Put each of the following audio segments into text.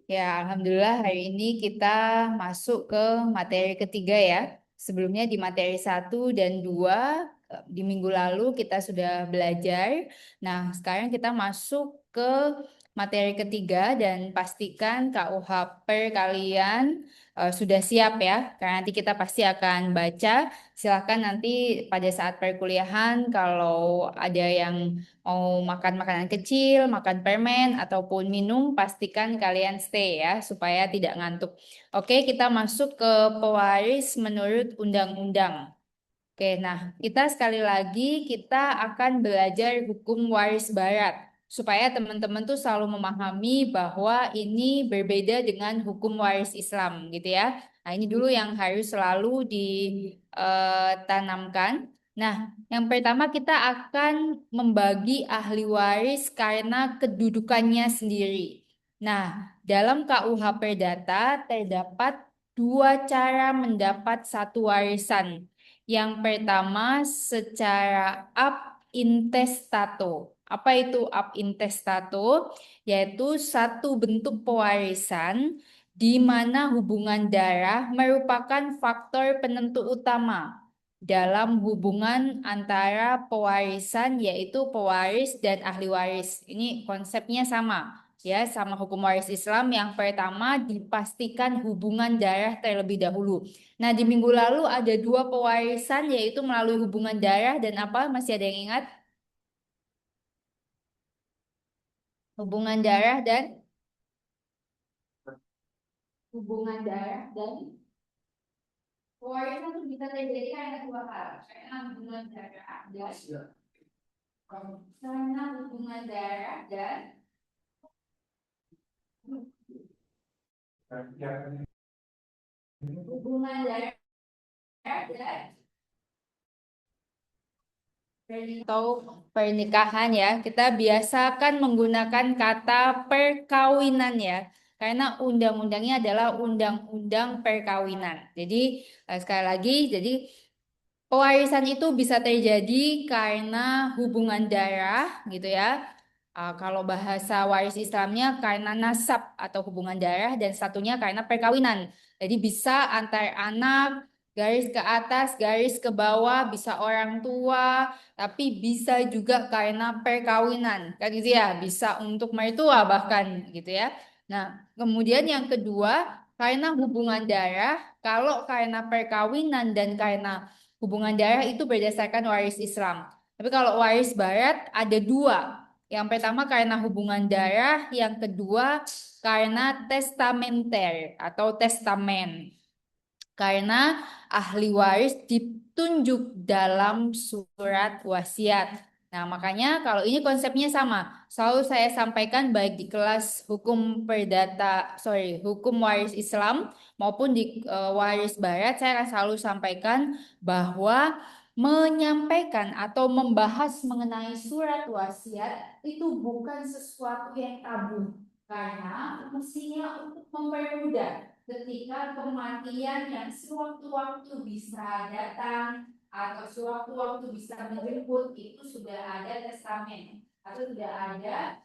Ya, alhamdulillah hari ini kita masuk ke materi ketiga ya. Sebelumnya di materi 1 dan 2 di minggu lalu kita sudah belajar. Nah, sekarang kita masuk ke materi ketiga dan pastikan KUHP kalian sudah siap ya. Karena nanti kita pasti akan baca. Silahkan nanti pada saat perkuliahan kalau ada yang mau makan makanan kecil, makan permen, ataupun minum, pastikan kalian stay ya, supaya tidak ngantuk. Oke, kita masuk ke pewaris menurut undang-undang. Oke, nah kita sekali lagi kita akan belajar hukum waris barat. Supaya teman-teman tuh selalu memahami bahwa ini berbeda dengan hukum waris Islam gitu ya. Nah ini dulu yang harus selalu ditanamkan. Nah, yang pertama kita akan membagi ahli waris karena kedudukannya sendiri. Nah, dalam KUH Perdata terdapat dua cara mendapat satu warisan. Yang pertama secara ab intestato. Apa itu ab intestato? Yaitu satu bentuk pewarisan di mana hubungan darah merupakan faktor penentu utama dalam hubungan antara pewarisan yaitu pewaris dan ahli waris. Ini konsepnya sama ya sama hukum waris Islam. Yang pertama dipastikan hubungan darah terlebih dahulu. Nah, di minggu lalu ada dua pewarisan yaitu melalui hubungan darah dan apa? Masih ada yang ingat? Hubungan darah dan hubungan darah dan pewarisan itu bisa terjadi karena dua hal. Karena hubungan darah dan karena hubungan darah dan hubungan darah dan atau pernikahan ya, kita biasakan menggunakan kata perkawinan ya, karena undang-undangnya adalah undang-undang perkawinan. Jadi sekali lagi, jadi pewarisan itu bisa terjadi karena hubungan darah gitu ya. Kalau bahasa waris Islamnya karena nasab atau hubungan darah dan satunya karena perkawinan. Jadi bisa antar anak, garis ke atas, garis ke bawah, bisa orang tua, tapi bisa juga karena perkawinan. Kan gitu ya, bisa untuk mertua bahkan gitu ya. Nah, kemudian yang kedua, karena hubungan darah, kalau karena perkawinan dan karena hubungan darah itu berdasarkan waris Islam. Tapi kalau waris Barat ada dua. Yang pertama karena hubungan darah, yang kedua karena testamenter atau testamen. Karena ahli waris ditunjuk dalam surat wasiat. Nah, makanya kalau ini konsepnya sama. Selalu saya sampaikan baik di kelas hukum perdata, hukum waris Islam maupun di waris barat, saya akan selalu sampaikan bahwa menyampaikan atau membahas mengenai surat wasiat itu bukan sesuatu yang tabu karena mestinya untuk mempermudah ketika kematian yang sewaktu-waktu bisa datang atau sewaktu-waktu bisa menjemput itu sudah ada testamen atau sudah ada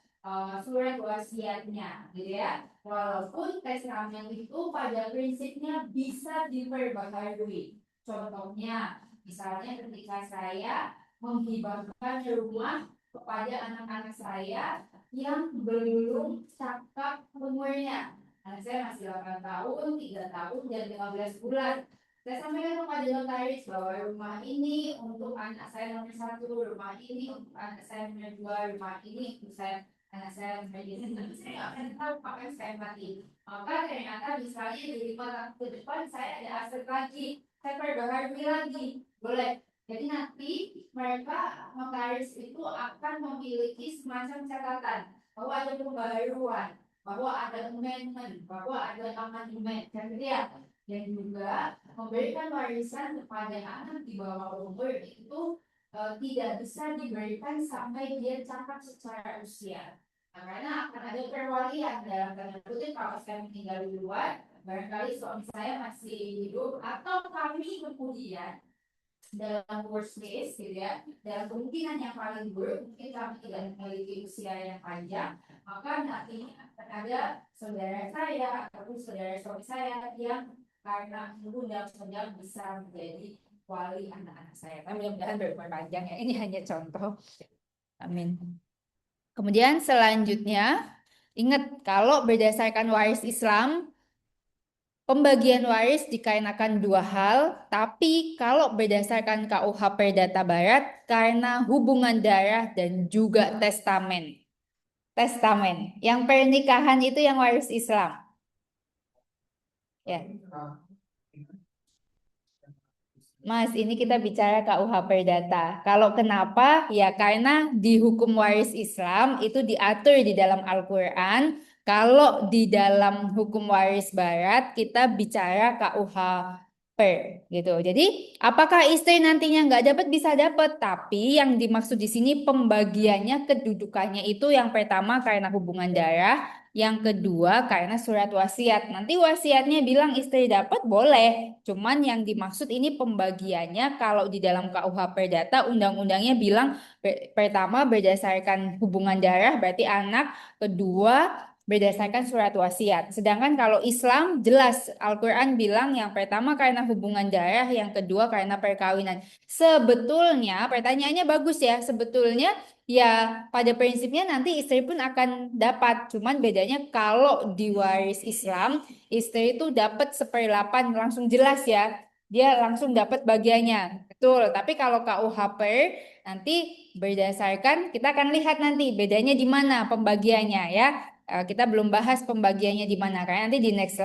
surat wasiatnya gitu ya. Walaupun testamen itu pada prinsipnya bisa diperbaharui. Contohnya, misalnya ketika saya menghibahkan rumah kepada anak-anak saya yang belum cakap umurnya. Anak saya masih 8 tahun, 3 tahun, dan 15 bulan. Saya sampaikan kepada notaris bahwa rumah ini untuk anak saya nomor 1, rumah ini untuk anak saya nomor 2, rumah ini untuk anak saya nomor 3. Tapi saya nggak akan tahu kapan saya mati. Maka ternyata misalnya di 5 tahun ke depan saya ada aset lagi, saya perbaharui lagi, boleh. Jadi nanti mereka notaris itu akan memiliki semacam catatan bahwa ada pembaharuan, bahwa ada amendment, bahwa ada amandemen, kan gitu ya. Dan juga memberikan warisan kepada anak di bawah umur itu tidak bisa diberikan sampai dia capai secara usia. Nah, karena akan ada perwalian dalam tanda kutip kalau saya meninggal duluan, barangkali suami saya masih hidup atau kami kemudian dalam worst case gitu ya, dalam kemungkinan yang paling buruk mungkin kami tidak memiliki usia yang panjang, maka nantinya akan ada saudara saya ataupun saudara suami saya yang karena undang-undang bisa menjadi wali anak-anak saya. Tapi mudah-mudahan berumur panjang ya. Ini hanya contoh. Amin. Kemudian selanjutnya, ingat kalau berdasarkan waris Islam, pembagian waris dikarenakan dua hal, tapi kalau berdasarkan KUH Perdata Barat, karena hubungan darah dan juga testamen. Testamen. Yang pernikahan itu yang waris Islam. Ya. Mas, ini kita bicara KUH Perdata. Kalau kenapa? Ya karena di hukum waris Islam itu diatur di dalam Al-Quran. Kalau di dalam hukum waris Barat kita bicara KUH Per gitu. Jadi apakah istri nantinya nggak dapat bisa dapat, tapi yang dimaksud di sini pembagiannya kedudukannya itu yang pertama karena hubungan darah, yang kedua karena surat wasiat. Nanti wasiatnya bilang istri dapat boleh. Cuman yang dimaksud ini pembagiannya kalau di dalam KUH Perdata undang-undangnya bilang pertama berdasarkan hubungan darah berarti anak, kedua berdasarkan surat wasiat. Sedangkan kalau Islam jelas Al-Quran bilang yang pertama karena hubungan darah, yang kedua karena perkawinan. Sebetulnya pertanyaannya bagus ya. Sebetulnya ya pada prinsipnya nanti istri pun akan dapat. Cuman bedanya kalau di waris Islam istri itu dapat 1/8 langsung jelas ya. Dia langsung dapat bagiannya. Betul. Tapi kalau KUH Per nanti berdasarkan kita akan lihat nanti bedanya di mana pembagiannya ya. Kita belum bahas pembagiannya di mana karena nanti di next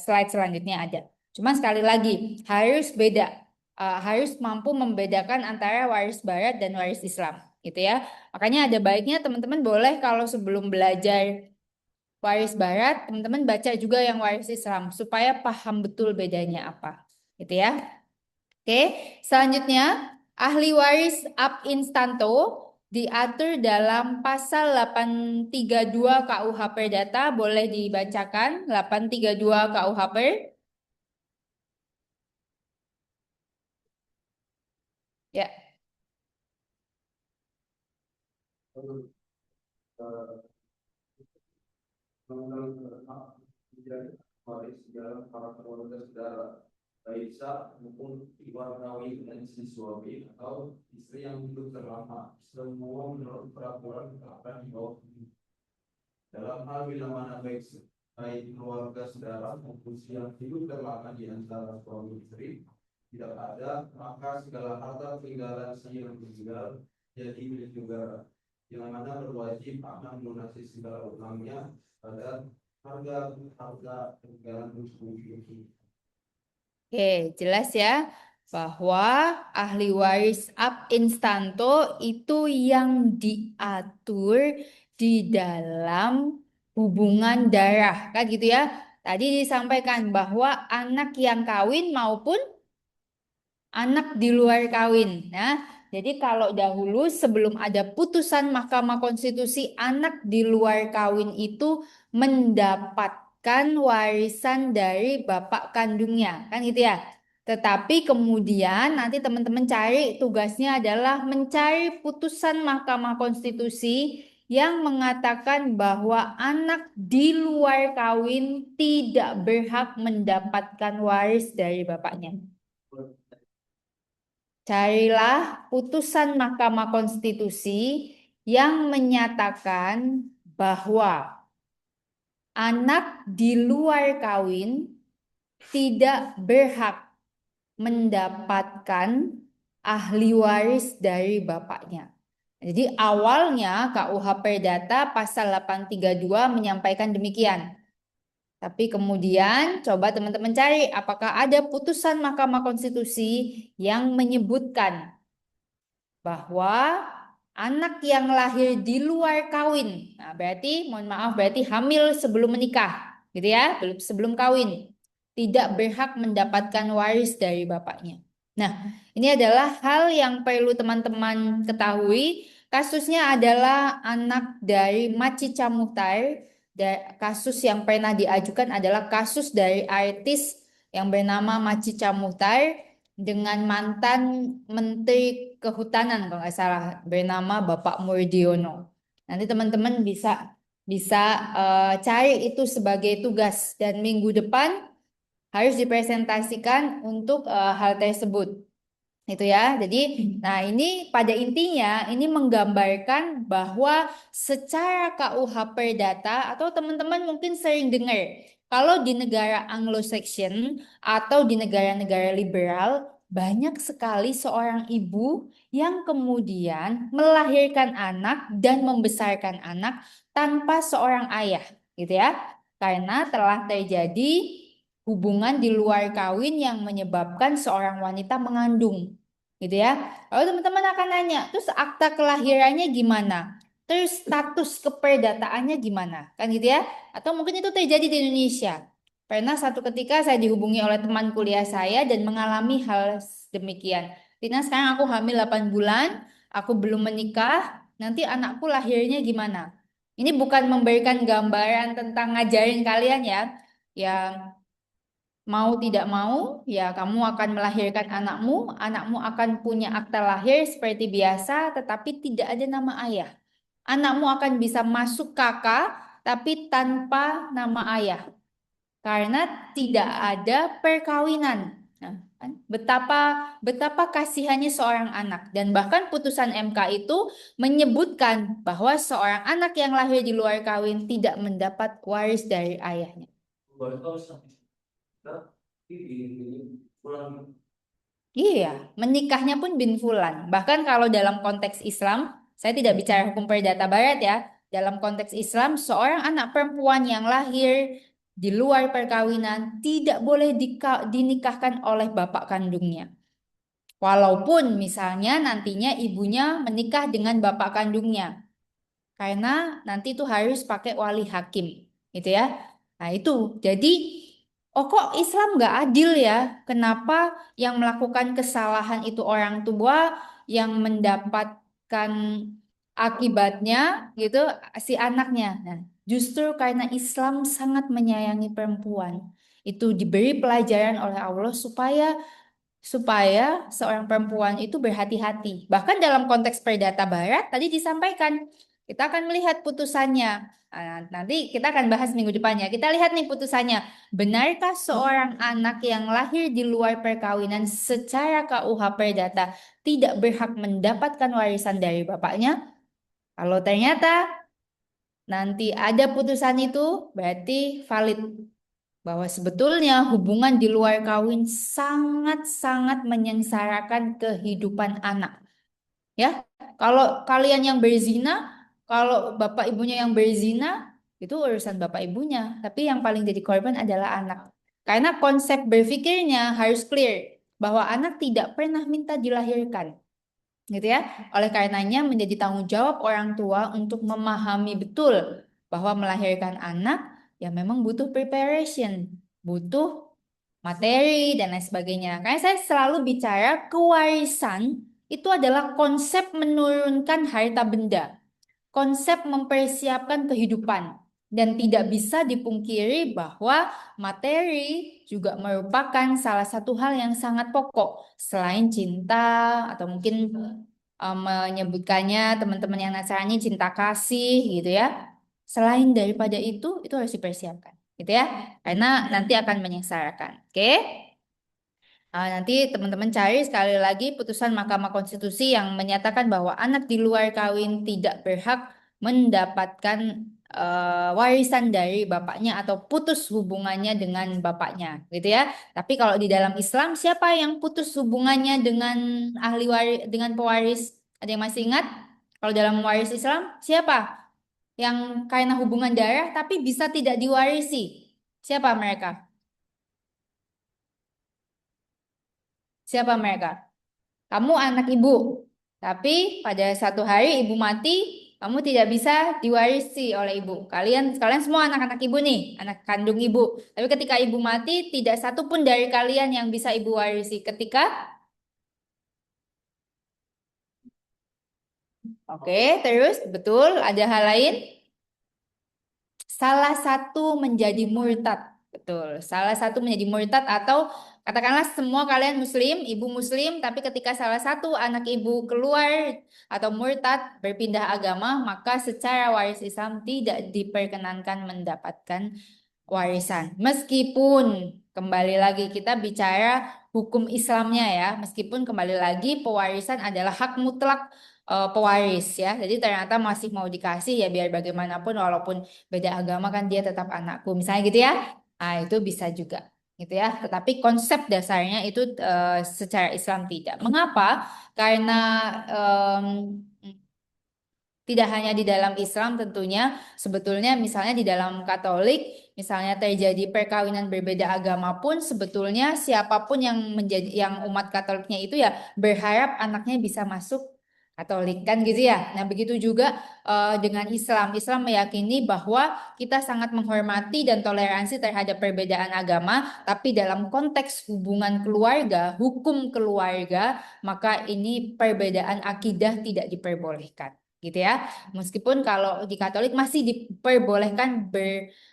slide selanjutnya ada. Cuma sekali lagi harus beda, harus mampu membedakan antara waris Barat dan waris Islam, gitu ya. Makanya ada baiknya teman-teman boleh kalau sebelum belajar waris Barat, teman-teman baca juga yang waris Islam supaya paham betul bedanya apa, gitu ya. Oke, selanjutnya ahli waris ab instanto diatur dalam pasal 832 KUH Perdata. Boleh dibacakan 832 KUH Per. Ya. Baik sah maupun diwarnai dengan istri suami atau istri yang hidup terlama, semua menurut peraturan akan dibawa dalam hal bila mana baik keluarga saudara maupun yang hidup terlama di antara suami istri tidak ada, maka segala harta peninggalan si yang meninggal jadi milik negara, yang mana berwajib akan melunasi segala utangnya pada harga peninggalan itu. Oke, jelas ya bahwa ahli waris ab instanto itu yang diatur di dalam hubungan darah, kan gitu ya. Tadi disampaikan bahwa anak yang kawin maupun anak di luar kawin. Nah, jadi kalau dahulu sebelum ada putusan Mahkamah Konstitusi, anak di luar kawin itu mendapatkan warisan dari bapak kandungnya, kan gitu ya. Tetapi kemudian nanti teman-teman cari tugasnya adalah mencari putusan Mahkamah Konstitusi yang mengatakan bahwa anak di luar kawin tidak berhak mendapatkan waris dari bapaknya. Carilah putusan Mahkamah Konstitusi yang menyatakan bahwa anak di luar kawin tidak berhak mendapatkan ahli waris dari bapaknya. Jadi awalnya KUH Perdata pasal 832 menyampaikan demikian. Tapi kemudian coba teman-teman cari apakah ada putusan Mahkamah Konstitusi yang menyebutkan bahwa anak yang lahir di luar kawin, nah berarti mohon maaf berarti hamil sebelum menikah, gitu ya, sebelum kawin, tidak berhak mendapatkan waris dari bapaknya. Nah, ini adalah hal yang perlu teman-teman ketahui. Kasusnya adalah anak dari Macica Muhtar. Kasus yang pernah diajukan adalah kasus dari artis yang bernama Macica Muhtar dengan mantan Menteri Kehutanan kalau nggak salah bernama Bapak Murdiono. Nanti teman-teman bisa bisa cari itu sebagai tugas dan minggu depan harus dipresentasikan untuk hal tersebut. Itu ya. Jadi, nah ini pada intinya ini menggambarkan bahwa secara KUH Perdata atau teman-teman mungkin sering dengar kalau di negara Anglo-Saxon atau di negara-negara liberal banyak sekali seorang ibu yang kemudian melahirkan anak dan membesarkan anak tanpa seorang ayah, gitu ya. Karena telah terjadi hubungan di luar kawin yang menyebabkan seorang wanita mengandung, gitu ya. Lalu teman-teman akan nanya, terus akta kelahirannya gimana? Terus status keperdataannya gimana? Kan gitu ya? Atau mungkin itu terjadi di Indonesia. Pernah satu ketika saya dihubungi oleh teman kuliah saya dan mengalami hal demikian. Tina, sekarang aku hamil 8 bulan, aku belum menikah, nanti anakku lahirnya gimana? Ini bukan memberikan gambaran tentang ngajarin kalian ya. Ya, mau tidak mau, ya kamu akan melahirkan anakmu, anakmu akan punya akta lahir seperti biasa, tetapi tidak ada nama ayah. Anakmu akan bisa masuk kakak, tapi tanpa nama ayah, karena tidak ada perkawinan. Nah, kan, betapa betapa kasihannya seorang anak, dan bahkan putusan MK itu menyebutkan bahwa seorang anak yang lahir di luar kawin tidak mendapat waris dari ayahnya. Iya, menikahnya pun bin fulan. Bahkan kalau dalam konteks Islam, saya tidak bicara hukum perdata barat ya. Dalam konteks Islam, seorang anak perempuan yang lahir di luar perkawinan tidak boleh dinikahkan oleh bapak kandungnya. Walaupun misalnya nantinya ibunya menikah dengan bapak kandungnya. Karena nanti itu harus pakai wali hakim, gitu ya. Nah itu, jadi, oh kok Islam nggak adil ya? Kenapa yang melakukan kesalahan itu orang tua, yang mendapatkan akibatnya, gitu, si anaknya. Nah, justru karena Islam sangat menyayangi perempuan, itu diberi pelajaran oleh Allah supaya supaya seorang perempuan itu berhati-hati. Bahkan dalam konteks perdata barat tadi disampaikan, kita akan melihat putusannya. Nah, nanti kita akan bahas minggu depannya. Kita lihat nih putusannya. Benarkah seorang anak yang lahir di luar perkawinan secara KUH Perdata tidak berhak mendapatkan warisan dari bapaknya? Kalau ternyata nanti ada putusan itu, berarti valid bahwa sebetulnya hubungan di luar kawin sangat-sangat menyengsarakan kehidupan anak. Ya, kalau kalian yang berzina, kalau bapak ibunya yang berzina, itu urusan bapak ibunya. Tapi yang paling jadi korban adalah anak. Karena konsep berpikirnya harus clear bahwa anak tidak pernah minta dilahirkan, gitu ya. Oleh karenanya menjadi tanggung jawab orang tua untuk memahami betul bahwa melahirkan anak ya memang butuh preparation, butuh materi dan lain sebagainya. Karena saya selalu bicara kewarisan itu adalah konsep menurunkan harta benda, konsep mempersiapkan kehidupan. Dan tidak bisa dipungkiri bahwa materi juga merupakan salah satu hal yang sangat pokok. Selain cinta atau mungkin menyebutkannya teman-teman yang Nasrani cinta kasih gitu ya. Selain daripada itu harus dipersiapkan gitu ya. Karena nanti akan menyengsarakan. Oke? Nanti teman-teman cari sekali lagi putusan Mahkamah Konstitusi yang menyatakan bahwa anak di luar kawin tidak berhak mendapatkan warisan dari bapaknya atau putus hubungannya dengan bapaknya, gitu ya. Tapi kalau di dalam Islam, siapa yang putus hubungannya dengan ahli waris, dengan pewaris? Ada yang masih ingat? Kalau dalam waris Islam, siapa yang karena hubungan darah tapi bisa tidak diwarisi? Siapa mereka? Siapa mereka? Kamu anak ibu, tapi pada satu hari ibu mati, kamu tidak bisa diwarisi oleh ibu. Kalian semua anak-anak ibu nih, anak kandung ibu. Tapi ketika ibu mati, tidak satu pun dari kalian yang bisa ibu warisi. Oke, terus betul ada hal lain. Salah satu menjadi murtad. Betul. Salah satu menjadi murtad atau katakanlah semua kalian muslim, ibu muslim, tapi ketika salah satu anak ibu keluar atau murtad berpindah agama, maka secara waris Islam tidak diperkenankan mendapatkan warisan. Meskipun kembali lagi kita bicara hukum Islamnya ya, meskipun kembali lagi pewarisan adalah hak mutlak pewaris ya. Jadi ternyata masih mau dikasih ya biar bagaimanapun walaupun beda agama kan dia tetap anakku. Misalnya gitu ya. Ah, itu bisa juga gitu ya. Tetapi konsep dasarnya itu secara Islam tidak. Mengapa? Karena em, tidak hanya di dalam Islam tentunya, sebetulnya misalnya di dalam Katolik, misalnya terjadi perkawinan berbeda agama pun sebetulnya siapapun yang menjadi yang umat Katoliknya itu ya berharap anaknya bisa masuk Katolik kan gitu ya. Nah, begitu juga dengan Islam. Islam meyakini bahwa kita sangat menghormati dan toleransi terhadap perbedaan agama, tapi dalam konteks hubungan keluarga, hukum keluarga, maka ini perbedaan akidah tidak diperbolehkan gitu ya. Meskipun kalau di Katolik masih diperbolehkan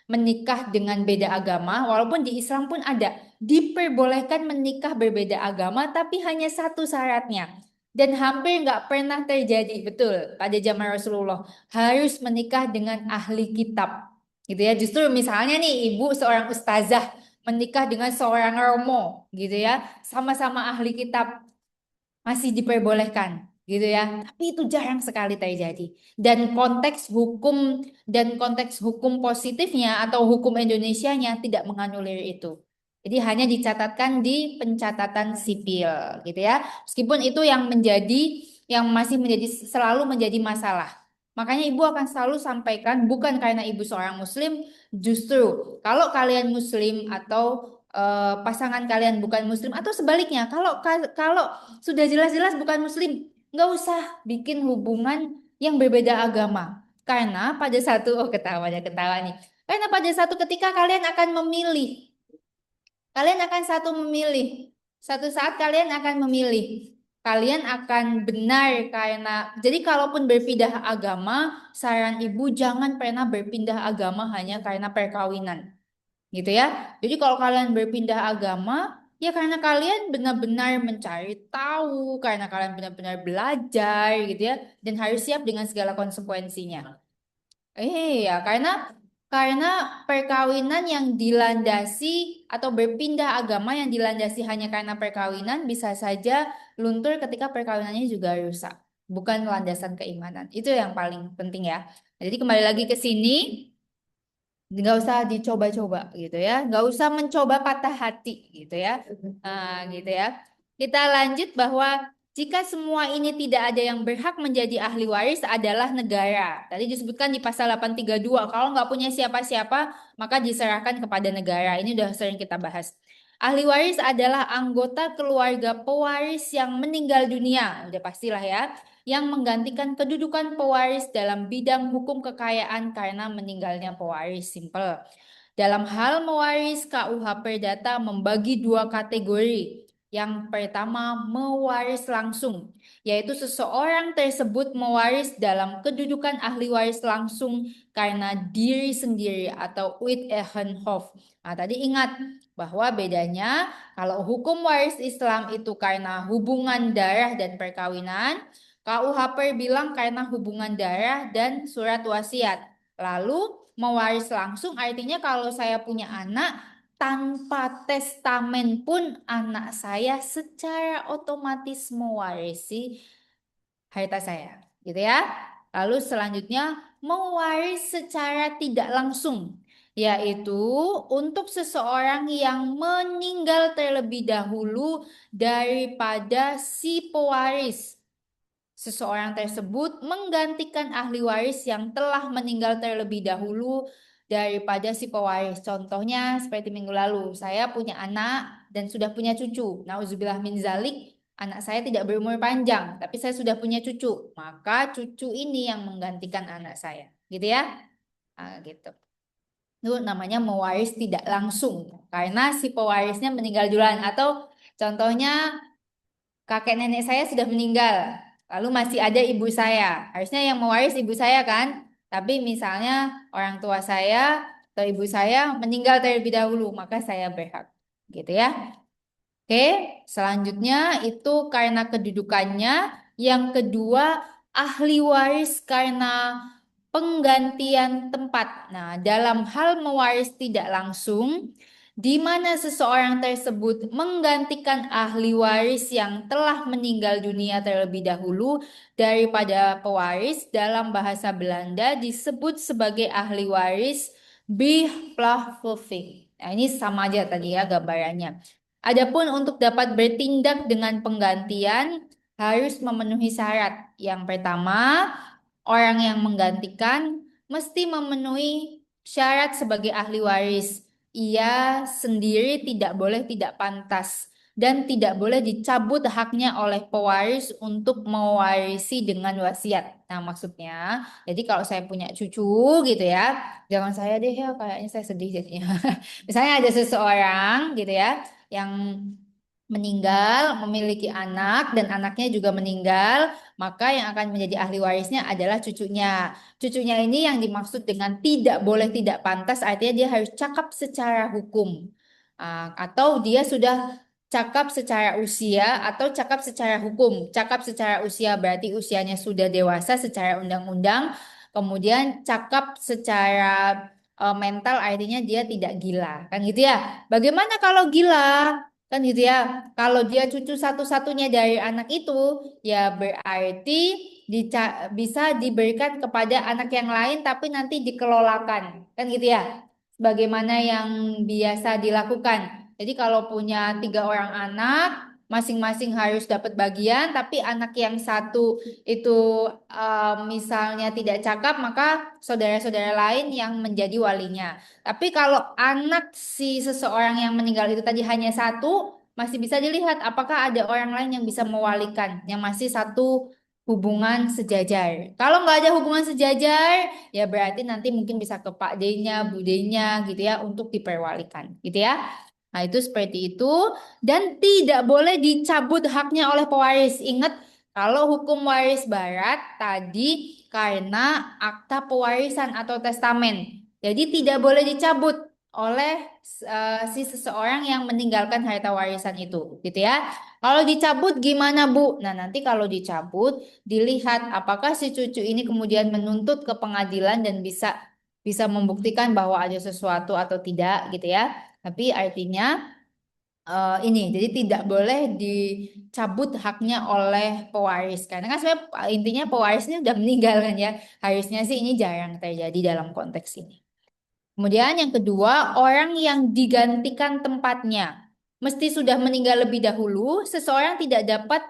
menikah dengan beda agama, walaupun di Islam pun ada diperbolehkan menikah berbeda agama, tapi hanya satu syaratnya. Dan hampir nggak pernah terjadi, betul, pada zaman Rasulullah harus menikah dengan ahli kitab, gitu ya. Justru misalnya nih ibu seorang ustazah menikah dengan seorang romo, gitu ya, sama-sama ahli kitab masih diperbolehkan gitu ya. Tapi itu jarang sekali terjadi. Dan konteks hukum positifnya atau hukum Indonesianya tidak menganulir itu. Jadi hanya dicatatkan di pencatatan sipil gitu ya. Meskipun itu yang masih menjadi selalu menjadi masalah. Makanya ibu akan selalu sampaikan bukan karena ibu seorang muslim, justru kalau kalian muslim atau pasangan kalian bukan muslim atau sebaliknya, kalau kalau sudah jelas-jelas bukan muslim, nggak usah bikin hubungan yang berbeda agama. Karena pada satu, oh ketawa ya ketawa nih. Karena pada satu ketika kalian akan memilih. Satu saat kalian akan memilih. Kalian akan benar karena, jadi kalaupun berpindah agama, saran ibu jangan pernah berpindah agama hanya karena perkawinan gitu ya. Jadi kalau kalian berpindah agama, ya karena kalian benar-benar mencari tahu, karena kalian benar-benar belajar gitu ya, dan harus siap dengan segala konsekuensinya. Ya, karena perkawinan yang dilandasi atau berpindah agama yang dilandasi hanya karena perkawinan bisa saja luntur ketika perkawinannya juga rusak, bukan landasan keimanan. Itu yang paling penting ya. Jadi kembali lagi ke sini, nggak usah dicoba-coba gitu ya, nggak usah mencoba patah hati gitu ya. Gitu ya, kita lanjut bahwa jika semua ini tidak ada yang berhak menjadi ahli waris adalah negara. Tadi disebutkan di pasal 832, kalau nggak punya siapa-siapa maka diserahkan kepada negara. Ini udah sering kita bahas. Ahli waris adalah anggota keluarga pewaris yang meninggal dunia, udah pastilah ya, yang menggantikan kedudukan pewaris dalam bidang hukum kekayaan karena meninggalnya pewaris. Simple. Dalam hal mewaris, KUH Perdata membagi dua kategori. Yang pertama, mewaris langsung, yaitu seseorang tersebut mewaris dalam kedudukan ahli waris langsung karena diri sendiri atau uit eigen hof. Nah, tadi ingat bahwa bedanya kalau hukum waris Islam itu karena hubungan darah dan perkawinan, KUHP bilang karena hubungan darah dan surat wasiat. Lalu mewaris langsung artinya kalau saya punya anak tanpa testamen pun anak saya secara otomatis mewarisi harta saya, gitu ya. Lalu selanjutnya mewaris secara tidak langsung, yaitu untuk seseorang yang meninggal terlebih dahulu daripada si pewaris. Seseorang tersebut menggantikan ahli waris yang telah meninggal terlebih dahulu daripada si pewaris. Contohnya seperti minggu lalu, saya punya anak dan sudah punya cucu. Nauzubillah min zalik, anak saya tidak berumur panjang, tapi saya sudah punya cucu. Maka cucu ini yang menggantikan anak saya. Gitu ya? Gitu. Itu namanya mewaris tidak langsung. Karena si pewarisnya meninggal duluan. Atau contohnya kakek nenek saya sudah meninggal, lalu masih ada ibu saya. Harusnya yang mewaris ibu saya kan? Tapi misalnya orang tua saya atau ibu saya meninggal terlebih dahulu, maka saya berhak. Gitu ya. Oke, selanjutnya itu karena kedudukannya. Yang kedua, ahli waris karena penggantian tempat. Nah, dalam hal mewaris tidak langsung, di mana seseorang tersebut menggantikan ahli waris yang telah meninggal dunia terlebih dahulu daripada pewaris, dalam bahasa Belanda disebut sebagai ahli waris bijplaatvulving. Nah, ini sama aja tadi ya gambarannya. Adapun untuk dapat bertindak dengan penggantian harus memenuhi syarat. Yang pertama, orang yang menggantikan mesti memenuhi syarat sebagai ahli waris. Ia sendiri tidak boleh tidak pantas dan tidak boleh dicabut haknya oleh pewaris untuk mewarisi dengan wasiat. Nah, maksudnya, jadi kalau saya punya cucu gitu ya, jangan saya deh ya, kayaknya saya sedih jadinya. Misalnya ada seseorang gitu ya yang meninggal, memiliki anak dan anaknya juga meninggal, maka yang akan menjadi ahli warisnya adalah cucunya. Cucunya ini yang dimaksud dengan tidak boleh tidak pantas, artinya dia harus cakap secara hukum. Atau dia sudah cakap secara usia atau cakap secara hukum. Cakap secara usia berarti usianya sudah dewasa secara undang-undang. Kemudian cakap secara mental artinya dia tidak gila. Kan gitu ya. Bagaimana kalau gila? Kan gitu ya. Kalau dia cucu satu-satunya dari anak itu, ya berarti bisa diberikan kepada anak yang lain tapi nanti dikelolakan. Kan gitu ya. Sebagaimana yang biasa dilakukan. Jadi kalau punya 3 orang anak, masing-masing harus dapat bagian, tapi anak yang satu itu misalnya tidak cakap, maka saudara-saudara lain yang menjadi walinya. Tapi kalau anak si seseorang yang meninggal itu tadi hanya satu, masih bisa dilihat apakah ada orang lain yang bisa mewalikan, yang masih satu hubungan sejajar. Kalau nggak ada hubungan sejajar, ya berarti nanti mungkin bisa ke Pak D-nya, Bu D-nya gitu ya untuk diperwalikan, gitu ya. Nah, itu seperti itu dan tidak boleh dicabut haknya oleh pewaris. Ingat kalau hukum waris barat tadi karena akta pewarisan atau testamen. Jadi tidak boleh dicabut oleh si seseorang yang meninggalkan harta warisan itu, gitu ya. Kalau dicabut gimana, Bu? Nah, nanti kalau dicabut dilihat apakah si cucu ini kemudian menuntut ke pengadilan dan bisa bisa membuktikan bahwa ada sesuatu atau tidak, gitu ya. Tapi artinya ini jadi tidak boleh dicabut haknya oleh pewaris karena kan sebenarnya intinya pewaris ini udah meninggal kan ya, harusnya sih ini jarang terjadi dalam konteks ini. Kemudian yang kedua, orang yang digantikan tempatnya mesti sudah meninggal lebih dahulu. Seseorang tidak dapat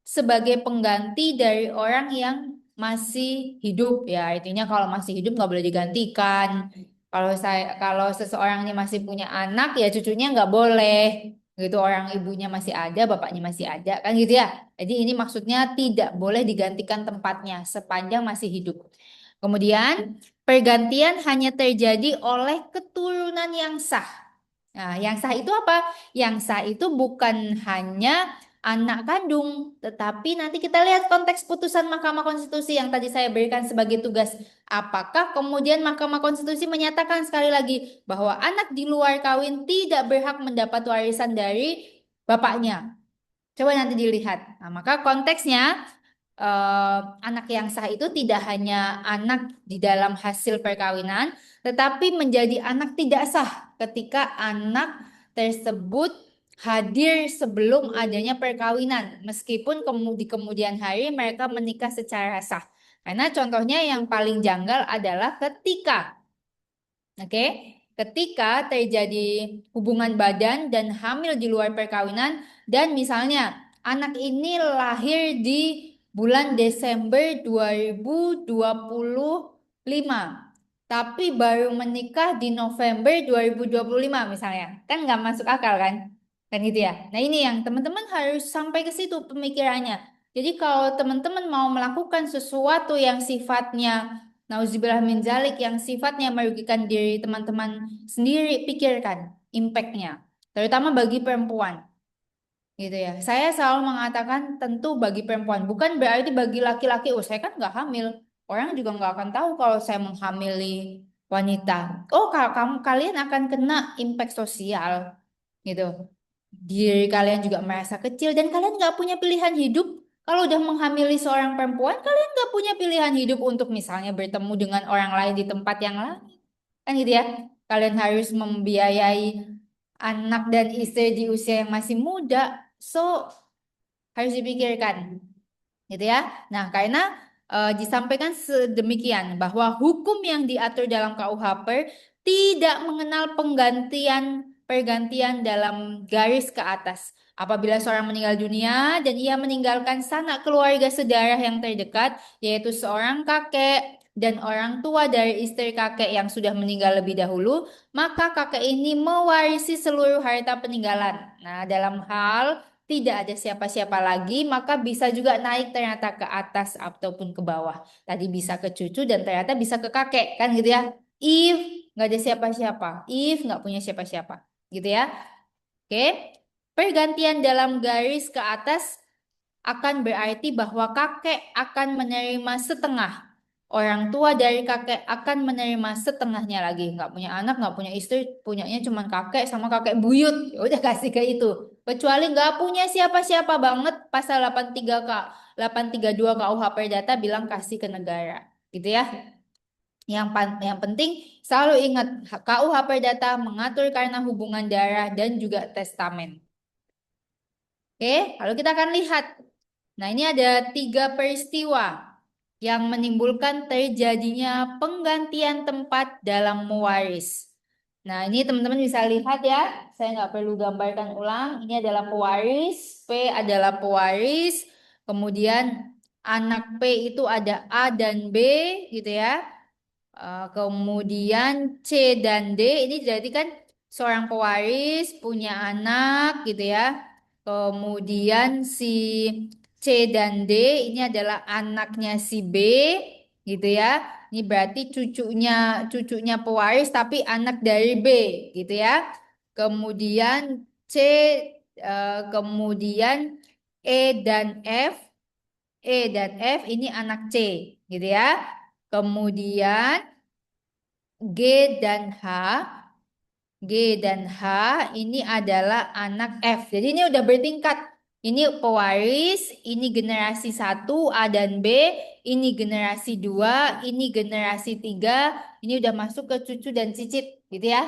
sebagai pengganti dari orang yang masih hidup ya. Artinya kalau masih hidup nggak boleh digantikan. Kalau seseorang ini masih punya anak ya cucunya nggak boleh. Gitu orang ibunya masih ada, bapaknya masih ada kan gitu ya. Jadi ini maksudnya tidak boleh digantikan tempatnya sepanjang masih hidup. Kemudian pergantian hanya terjadi oleh keturunan yang sah. Nah, yang sah itu apa? Yang sah itu bukan hanya anak kandung, tetapi nanti kita lihat konteks putusan Mahkamah Konstitusi yang tadi saya berikan sebagai tugas. Apakah kemudian Mahkamah Konstitusi menyatakan sekali lagi bahwa anak di luar kawin tidak berhak mendapat warisan dari bapaknya? Coba nanti dilihat. Nah, maka konteksnya anak yang sah itu tidak hanya anak di dalam hasil perkawinan, tetapi menjadi anak tidak sah ketika anak tersebut hadir sebelum adanya perkawinan, meskipun di kemudian hari mereka menikah secara sah. Karena contohnya yang paling janggal adalah Oke, ketika terjadi hubungan badan dan hamil di luar perkawinan dan misalnya anak ini lahir di bulan Desember 2025, tapi baru menikah di November 2025 misalnya, kan nggak masuk akal kan gitu ya. Nah ini yang teman-teman harus sampai ke situ pemikirannya. Jadi kalau teman-teman mau melakukan sesuatu yang sifatnya nauzubillah min zalik yang sifatnya merugikan diri teman-teman sendiri, pikirkan impact-nya, terutama bagi perempuan, gitu ya. Saya selalu mengatakan tentu bagi perempuan, bukan berarti bagi laki-laki, oh saya kan nggak hamil, orang juga nggak akan tahu kalau saya menghamili wanita. Oh, kalian akan kena impact sosial gitu. Diri kalian juga merasa kecil dan kalian nggak punya pilihan hidup. Kalau udah menghamili seorang perempuan, kalian nggak punya pilihan hidup untuk misalnya bertemu dengan orang lain di tempat yang lain. Kan gitu ya. Kalian harus membiayai anak dan istri di usia yang masih muda. So, harus dipikirkan gitu ya. Nah, karena disampaikan sedemikian bahwa hukum yang diatur dalam KUHP tidak mengenal pergantian dalam garis ke atas. Apabila seorang meninggal dunia dan ia meninggalkan sanak keluarga sedarah yang terdekat, yaitu seorang kakek dan orang tua dari istri kakek yang sudah meninggal lebih dahulu, maka kakek ini mewarisi seluruh harta peninggalan. Nah, dalam hal tidak ada siapa-siapa lagi, maka bisa juga naik ternyata ke atas ataupun ke bawah. Tadi bisa ke cucu dan ternyata bisa ke kakek, kan gitu ya. If nggak ada siapa-siapa, if nggak punya siapa-siapa, gitu ya. Oke, pergantian dalam garis ke atas akan berarti bahwa kakek akan menerima setengah. Orang tua dari kakek akan menerima setengahnya lagi. Nggak punya anak, nggak punya istri, punyanya cuma kakek sama kakek buyut. Ya udah kasih ke itu. Kecuali nggak punya siapa-siapa banget, pasal 832 KUH Perdata bilang kasih ke negara. Gitu ya. Yang penting selalu ingat KUH Perdata mengatur karena hubungan darah dan juga testamen. Oke, lalu kita akan lihat. Nah, ini ada 3 peristiwa yang menimbulkan terjadinya penggantian tempat dalam mewaris. Nah, ini teman-teman bisa lihat ya. Saya nggak perlu gambarkan ulang. Ini adalah pewaris, P adalah pewaris. Kemudian anak P itu ada A dan B gitu ya. Kemudian C dan D ini jadi kan seorang pewaris punya anak gitu ya. Kemudian si C dan D ini adalah anaknya si B gitu ya. Ini berarti cucunya pewaris tapi anak dari B gitu ya. Kemudian C kemudian dan F dan F ini anak C gitu ya. Kemudian G dan H, G dan H ini adalah anak F. Jadi ini udah bertingkat. Ini pewaris, ini generasi 1 A dan B, ini generasi 2, ini generasi 3, ini udah masuk ke cucu dan cicit gitu ya.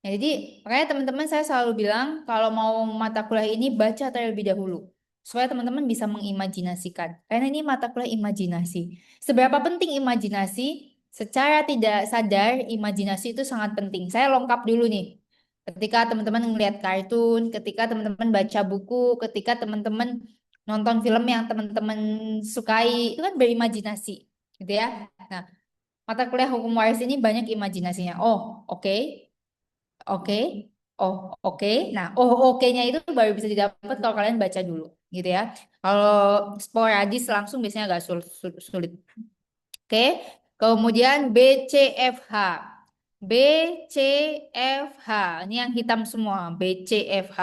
Nah, jadi makanya teman-teman saya selalu bilang kalau mau mata kuliah ini baca terlebih dahulu. Supaya teman-teman bisa mengimajinasikan. Karena ini mata kuliah imajinasi. Seberapa penting imajinasi? Secara tidak sadar, imajinasi itu sangat penting. Saya lengkap dulu nih. Ketika teman-teman melihat kartun, ketika teman-teman baca buku, ketika teman-teman nonton film yang teman-teman sukai, itu kan berimajinasi, gitu ya. Nah, mata kuliah hukum waris ini banyak imajinasinya. Oh, oke, oke, oh, oke. Nah, oh, oke-nya itu baru bisa didapat kalau kalian baca dulu, gitu ya. Kalau sporadis langsung biasanya agak sulit. Oke, kemudian BCFH. BCFH, ini yang hitam semua. BCFH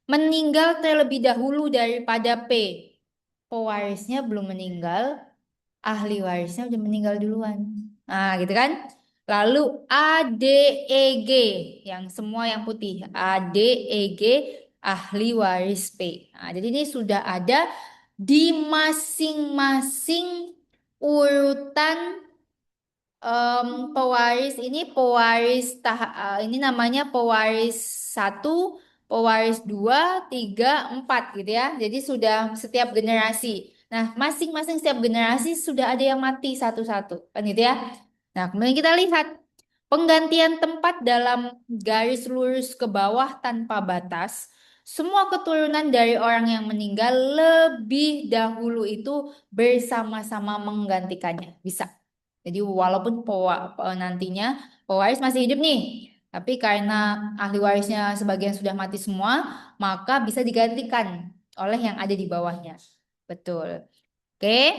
meninggal terlebih dahulu daripada P. Pewarisnya belum meninggal, ahli warisnya udah meninggal duluan. Nah, gitu kan? Lalu ADEG, yang semua yang putih. ADEG, ahli waris P. Nah, jadi ini sudah ada di masing-masing urutan pewaris ini ini namanya pewaris 1, pewaris 2, 3, 4 gitu ya. Jadi sudah setiap generasi. Nah, masing-masing setiap generasi sudah ada yang mati satu-satu, kan gitu ya. Nah, kemudian kita lihat penggantian tempat dalam garis lurus ke bawah tanpa batas. Semua keturunan dari orang yang meninggal lebih dahulu itu bersama-sama menggantikannya. Bisa. Jadi walaupun nantinya pewaris masih hidup nih, tapi karena ahli warisnya sebagian sudah mati semua, maka bisa digantikan oleh yang ada di bawahnya. Betul. Oke.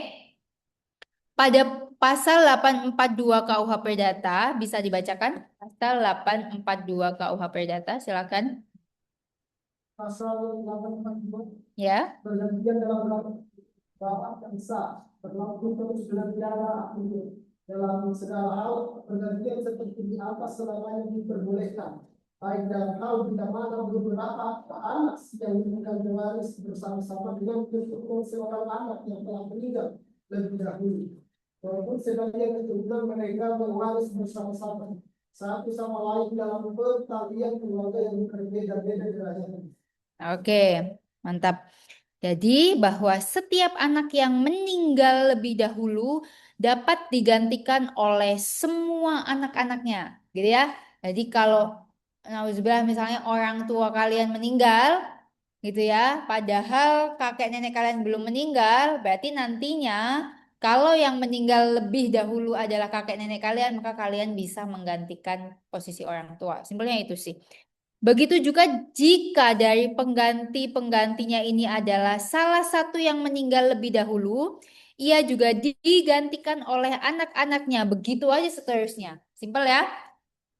Pada pasal 842 KUH Perdata bisa dibacakan? Pasal 842 KUH Perdata, silakan. Pasal 842 Ya. pergantian dalam bapak yang sah berlaku terus dengan pidana dalam segala hal. Pergantian seperti di atas selamanya diperbolehkan, baik dalam hal bila mana beberapa anak yang meninggal mewaris bersama-sama dengan keturunan seorang anak yang telah meninggal lebih dahulu, walaupun sebagian keturunan mereka mewaris bersama-sama satu sama lain dalam pertalian keluarga yang berbeda-beda derajatnya. Oke, mantap. Jadi bahwa setiap anak yang meninggal lebih dahulu dapat digantikan oleh semua anak-anaknya, gitu ya. Jadi kalau nauzubillah misalnya orang tua kalian meninggal, gitu ya, padahal kakek nenek kalian belum meninggal, berarti nantinya kalau yang meninggal lebih dahulu adalah kakek nenek kalian, maka kalian bisa menggantikan posisi orang tua. Simpelnya itu sih. Begitu juga jika dari pengganti-penggantinya ini adalah salah satu yang meninggal lebih dahulu, ia juga digantikan oleh anak-anaknya. Begitu aja seterusnya. Simpel ya.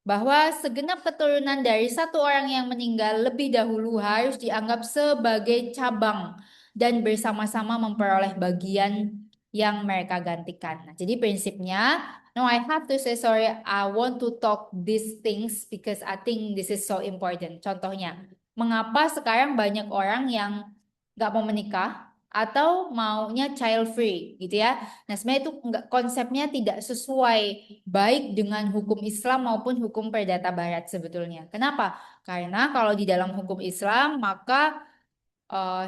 Bahwa segenap keturunan dari satu orang yang meninggal lebih dahulu harus dianggap sebagai cabang dan bersama-sama memperoleh bagian yang mereka gantikan. Nah, jadi prinsipnya, no, I have to say sorry. I want to talk these things because I think this is so important. Contohnya, mengapa sekarang banyak orang yang nggak mau menikah atau maunya child free, gitu ya? Nah, sebenarnya itu enggak, konsepnya tidak sesuai baik dengan hukum Islam maupun hukum perdata Barat sebetulnya. Kenapa? Karena kalau di dalam hukum Islam, maka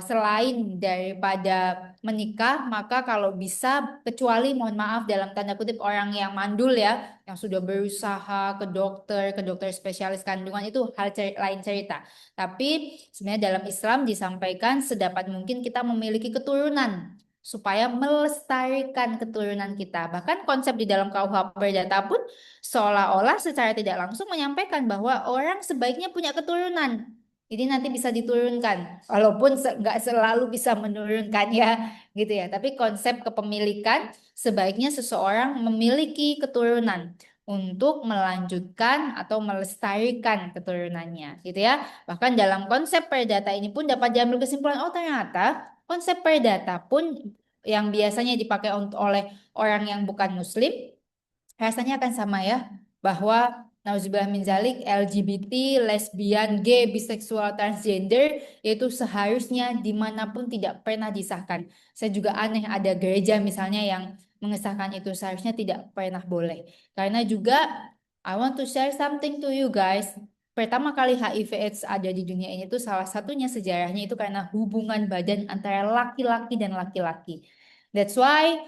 selain daripada menikah, maka kalau bisa, kecuali mohon maaf dalam tanda kutip orang yang mandul ya, yang sudah berusaha ke dokter spesialis kandungan itu lain cerita. Tapi sebenarnya dalam Islam disampaikan sedapat mungkin kita memiliki keturunan supaya melestarikan keturunan kita. Bahkan konsep di dalam KUH Perdata pun seolah-olah secara tidak langsung menyampaikan bahwa orang sebaiknya punya keturunan. Jadi nanti bisa diturunkan, walaupun nggak selalu bisa menurunkan ya, gitu ya. Tapi konsep kepemilikan sebaiknya seseorang memiliki keturunan untuk melanjutkan atau melestarikan keturunannya, gitu ya. Bahkan dalam konsep perdata ini pun dapat diambil kesimpulan, oh ternyata konsep perdata pun yang biasanya dipakai oleh orang yang bukan Muslim rasanya akan sama ya, bahwa nauzubillah min zalik, LGBT, lesbian, gay, biseksual, transgender yaitu seharusnya dimanapun tidak pernah disahkan. Saya juga aneh ada gereja misalnya yang mengesahkan itu, seharusnya tidak pernah boleh. Karena juga I want to share something to you guys. Pertama kali HIV/AIDS ada di dunia ini tuh salah satunya sejarahnya itu karena hubungan badan antara laki-laki dan laki-laki. That's why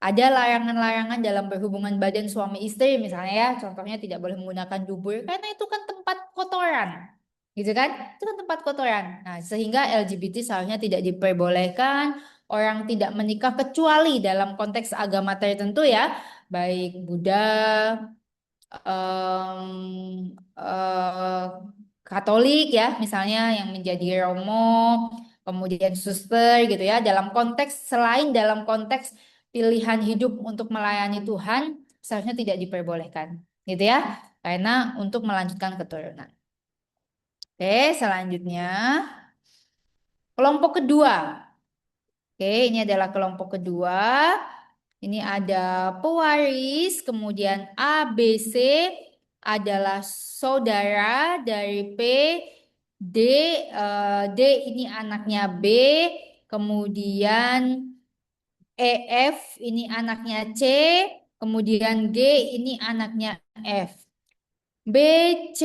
ada larangan-larangan dalam berhubungan badan suami istri misalnya ya, contohnya tidak boleh menggunakan dubur karena itu kan tempat kotoran. Gitu kan? Itu kan tempat kotoran. Nah, sehingga LGBT seharusnya tidak diperbolehkan, orang tidak menikah kecuali dalam konteks agama tertentu ya, baik Buddha, Katolik ya, misalnya yang menjadi romo, kemudian suster gitu ya, dalam konteks selain dalam konteks pilihan hidup untuk melayani Tuhan, seharusnya tidak diperbolehkan, gitu ya, karena untuk melanjutkan keturunan. Oke, selanjutnya kelompok kedua. Oke, ini adalah kelompok kedua. Ini ada pewaris, kemudian A, B, C adalah saudara dari P, D, D ini anaknya B, kemudian E, F ini anaknya C, kemudian G ini anaknya F. B, C,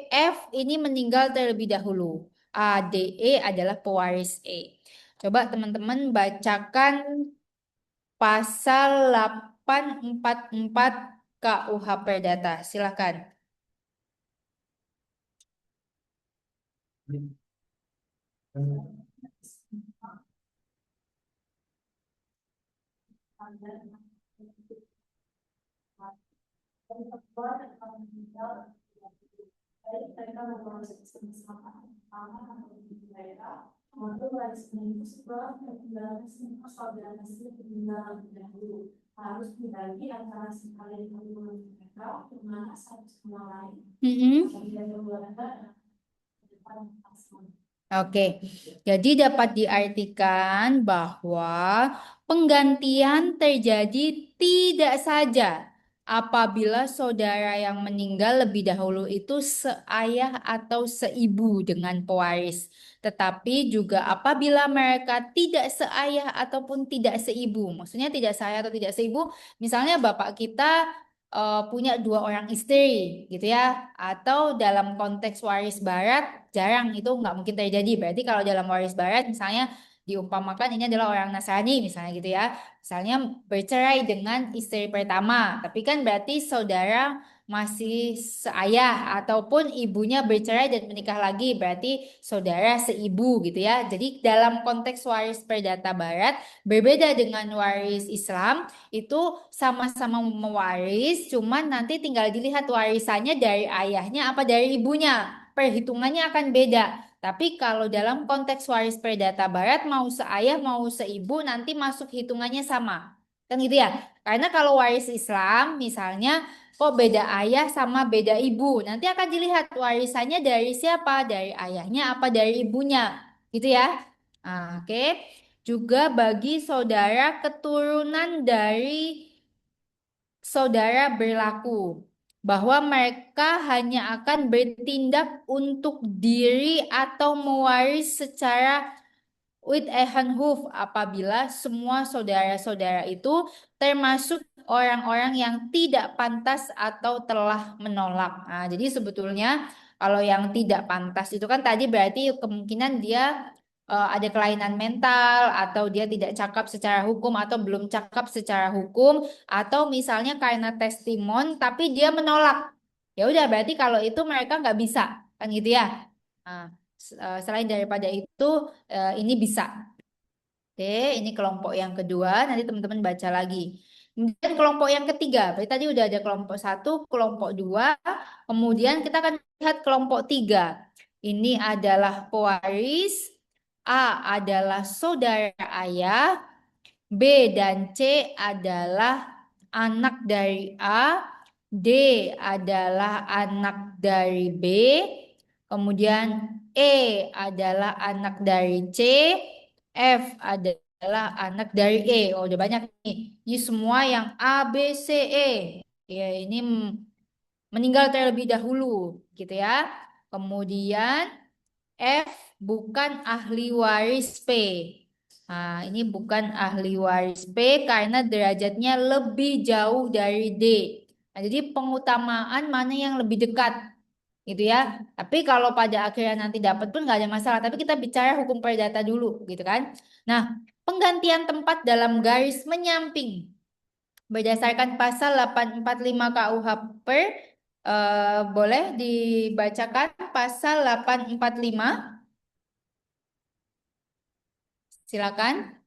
F ini meninggal terlebih dahulu. A, D, E adalah pewaris E. Coba teman-teman bacakan pasal 844 KUH Perdata. Silakan. Mm-mm. Oke, jadi dapat diartikan bahwa penggantian terjadi tidak saja apabila saudara yang meninggal lebih dahulu itu seayah atau seibu dengan pewaris. Tetapi juga apabila mereka tidak seayah ataupun tidak seibu. Maksudnya tidak seayah atau tidak seibu, misalnya bapak kita punya dua orang istri gitu ya. Atau dalam konteks waris barat, jarang itu nggak mungkin terjadi. Berarti kalau dalam waris barat misalnya diumpamakan ini adalah orang Nasrani misalnya gitu ya. Misalnya bercerai dengan istri pertama, tapi kan berarti saudara masih seayah ataupun ibunya bercerai dan menikah lagi, berarti saudara seibu gitu ya. Jadi dalam konteks waris perdata barat berbeda dengan waris Islam, itu sama-sama mewaris, cuman nanti tinggal dilihat warisannya dari ayahnya apa dari ibunya. Perhitungannya akan beda. Tapi kalau dalam konteks waris perdata barat mau seayah mau seibu nanti masuk hitungannya sama. Kan gitu ya. Karena kalau waris Islam misalnya kok beda ayah sama beda ibu. Nanti akan dilihat warisannya dari siapa? Dari ayahnya apa dari ibunya. Gitu ya. Nah, oke. Juga bagi saudara keturunan dari saudara berlaku bahwa mereka hanya akan bertindak untuk diri atau mewaris secara with a handhoof apabila semua saudara-saudara itu termasuk orang-orang yang tidak pantas atau telah menolak. Nah, jadi sebetulnya kalau yang tidak pantas itu kan tadi berarti kemungkinan dia ada kelainan mental atau dia tidak cakap secara hukum atau belum cakap secara hukum atau misalnya karena testimon tapi dia menolak. Ya udah berarti kalau itu mereka nggak bisa kan gitu ya. Nah, selain daripada itu ini bisa. Oke, ini kelompok yang kedua. Nanti teman-teman baca lagi. Kemudian kelompok yang ketiga. Berarti tadi udah ada kelompok satu, kelompok dua. Kemudian kita akan lihat kelompok tiga. Ini adalah pewaris. A adalah saudara ayah. B dan C adalah anak dari A. D adalah anak dari B. Kemudian E adalah anak dari C. F adalah anak dari E. Oh, udah banyak nih. Ini semua yang A, B, C, E. Ya, ini meninggal terlebih dahulu, gitu ya. Kemudian F bukan ahli waris P. Nah, ini bukan ahli waris P karena derajatnya lebih jauh dari D. Nah, jadi pengutamaan mana yang lebih dekat, gitu ya. Tapi kalau pada akhirnya nanti dapat pun nggak ada masalah. Tapi kita bicara hukum perdata dulu, gitu kan. Nah, penggantian tempat dalam garis menyamping berdasarkan pasal 845 KUH per boleh dibacakan pasal 845. Silakan.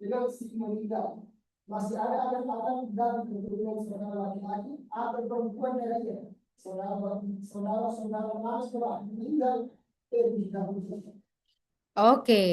Dengan si meninggal masih ada anak dari keturunan saudara laki-laki atau perempuan lainnya. Saudara mana setelah meninggal terlebih dahulu. Oke.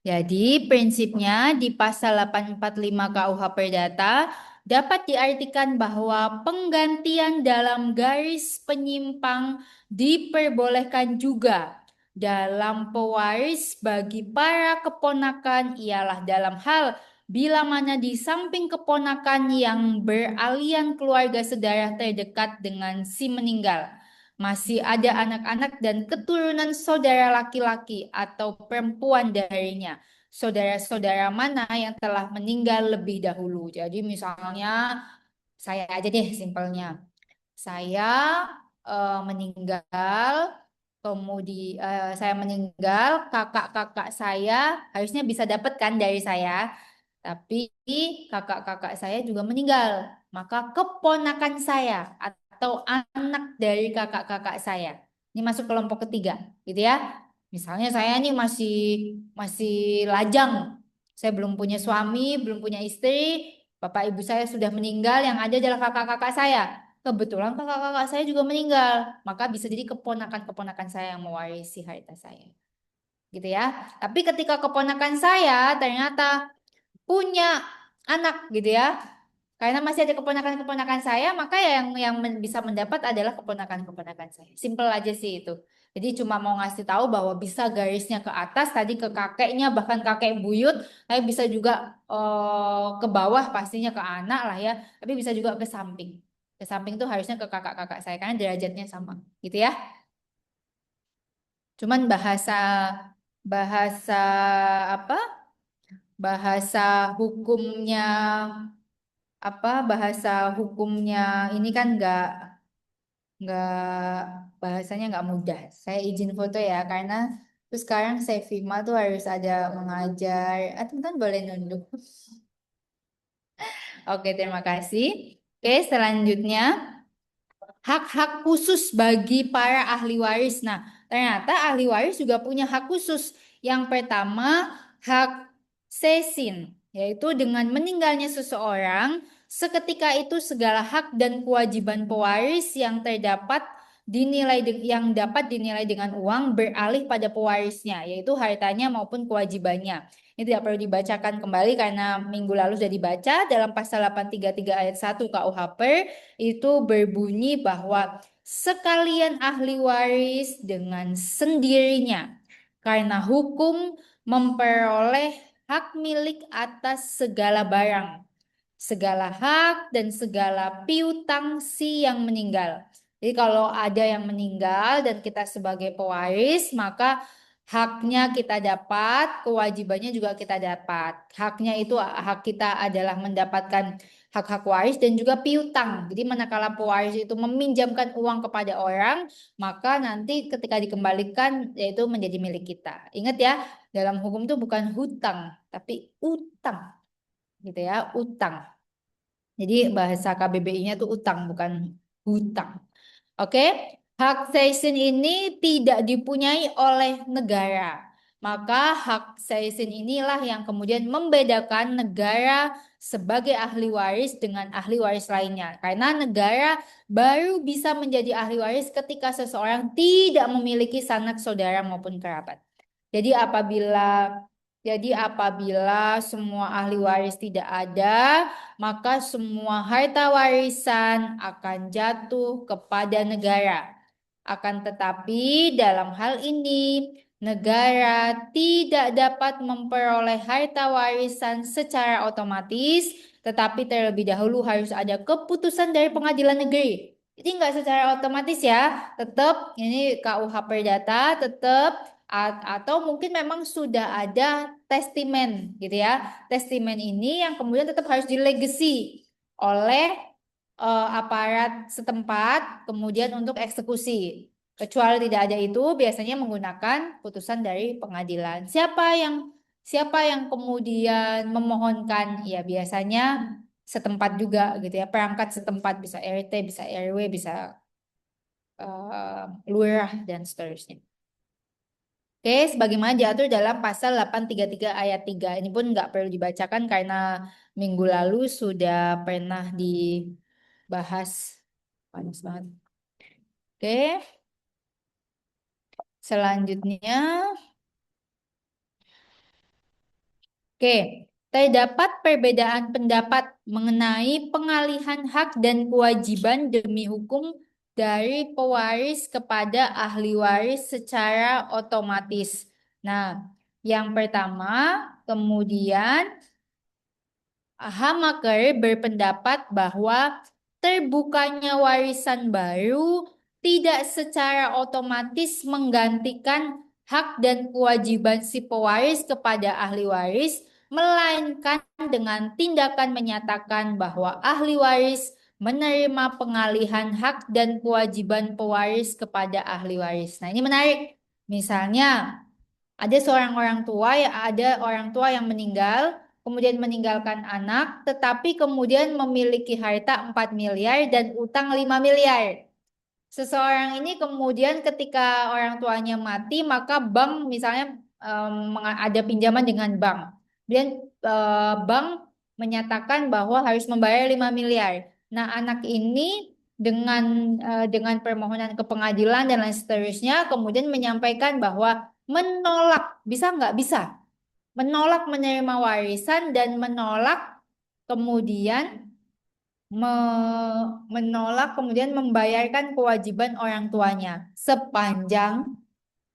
Jadi prinsipnya di pasal 845 KUH Perdata dapat diartikan bahwa penggantian dalam garis penyimpang diperbolehkan juga dalam pewaris bagi para keponakan ialah dalam hal bila mana di samping keponakan yang beralian keluarga sedarah terdekat dengan si meninggal masih ada anak-anak dan keturunan saudara laki-laki atau perempuan darinya. Saudara-saudara mana yang telah meninggal lebih dahulu. Jadi misalnya saya aja deh simpelnya. Saya meninggal, kemudian saya meninggal, kakak-kakak saya harusnya bisa dapat kan dari saya. Tapi kakak-kakak saya juga meninggal. Maka keponakan saya atau anak dari kakak-kakak saya. Ini masuk kelompok ketiga, gitu ya. Misalnya saya nih masih masih lajang. Saya belum punya suami, belum punya istri. Bapak ibu saya sudah meninggal, yang ada adalah kakak-kakak saya. Kebetulan kakak-kakak saya juga meninggal, maka bisa jadi keponakan-keponakan saya yang mewarisi harta saya. Gitu ya. Tapi ketika keponakan saya ternyata punya anak gitu ya. Karena masih ada keponakan-keponakan saya, maka yang bisa mendapat adalah keponakan-keponakan saya. Simple aja sih itu. Jadi cuma mau ngasih tahu bahwa bisa garisnya ke atas, tadi ke kakeknya, bahkan kakek buyut, tapi bisa juga ke bawah pastinya ke anak lah ya, tapi bisa juga ke samping. Ke samping itu harusnya ke kakak-kakak saya karena derajatnya sama, gitu ya. Cuman bahasa bahasa apa? Bahasa hukumnya bahasa hukumnya ini kan nggak bahasanya nggak mudah. Saya izin foto ya karena terus sekarang saya Vima tuh harus ada mengajar. Teman-teman boleh nunduk. Oke, terima kasih. Oke, selanjutnya hak-hak khusus bagi para ahli waris. Nah, ternyata ahli waris juga punya hak khusus. Yang pertama, hak sesin, yaitu dengan meninggalnya seseorang, seketika itu segala hak dan kewajiban pewaris yang dapat dinilai dengan uang beralih pada pewarisnya, yaitu hartanya maupun kewajibannya. Ini tidak perlu dibacakan kembali karena minggu lalu sudah dibaca dalam pasal 833 ayat 1 KUHP itu berbunyi bahwa sekalian ahli waris dengan sendirinya karena hukum memperoleh hak milik atas segala barang, segala hak dan segala piutang si yang meninggal. Jadi kalau ada yang meninggal dan kita sebagai pewaris, maka haknya kita dapat, kewajibannya juga kita dapat. Haknya itu hak kita adalah mendapatkan hak-hak waris dan juga piutang. Jadi manakala pewaris itu meminjamkan uang kepada orang, maka nanti ketika dikembalikan yaitu menjadi milik kita. Ingat ya, dalam hukum itu bukan hutang, tapi utang. Gitu ya, utang. Jadi bahasa KBBI-nya itu utang, bukan hutang. Oke, hak seisin ini tidak dipunyai oleh negara. Maka hak seisin inilah yang kemudian membedakan negara sebagai ahli waris dengan ahli waris lainnya. Karena negara baru bisa menjadi ahli waris ketika seseorang tidak memiliki sanak saudara maupun kerabat. Jadi apabila semua ahli waris tidak ada, maka semua harta warisan akan jatuh kepada negara. Akan tetapi dalam hal ini negara tidak dapat memperoleh harta warisan secara otomatis, tetapi terlebih dahulu harus ada keputusan dari pengadilan negeri. Jadi nggak secara otomatis ya, tetap ini KUH Perdata tetap atau mungkin memang sudah ada testament gitu ya. Testament ini yang kemudian tetap harus dilegasi oleh aparat setempat kemudian untuk eksekusi. Kecuali tidak ada itu, biasanya menggunakan putusan dari pengadilan. Siapa yang kemudian memohonkan? Ya biasanya setempat juga gitu ya, perangkat setempat bisa RT, bisa RW, bisa lurah dan seterusnya. Oke, sebagaimana diatur dalam pasal 833 ayat 3. Ini pun nggak perlu dibacakan karena minggu lalu sudah pernah dibahas. Panas banget. Oke, selanjutnya. Oke, terdapat perbedaan pendapat mengenai pengalihan hak dan kewajiban demi hukum dari pewaris kepada ahli waris secara otomatis. Nah, yang pertama, kemudian Hamaker berpendapat bahwa terbukanya warisan baru tidak secara otomatis menggantikan hak dan kewajiban si pewaris kepada ahli waris, melainkan dengan tindakan menyatakan bahwa ahli waris menerima pengalihan hak dan kewajiban pewaris kepada ahli waris. Nah, ini menarik. Misalnya, ada orang tua yang meninggal, kemudian meninggalkan anak, tetapi kemudian memiliki harta 4 miliar dan utang 5 miliar. Seseorang ini kemudian ketika orang tuanya mati, maka bank misalnya ada pinjaman dengan bank. Kemudian bank menyatakan bahwa harus membayar 5 miliar. Nah, anak ini dengan permohonan ke pengadilan dan lain seterusnya, kemudian menyampaikan bahwa menolak, bisa nggak bisa, menolak menerima warisan dan menolak kemudian menolak kemudian membayarkan kewajiban orang tuanya sepanjang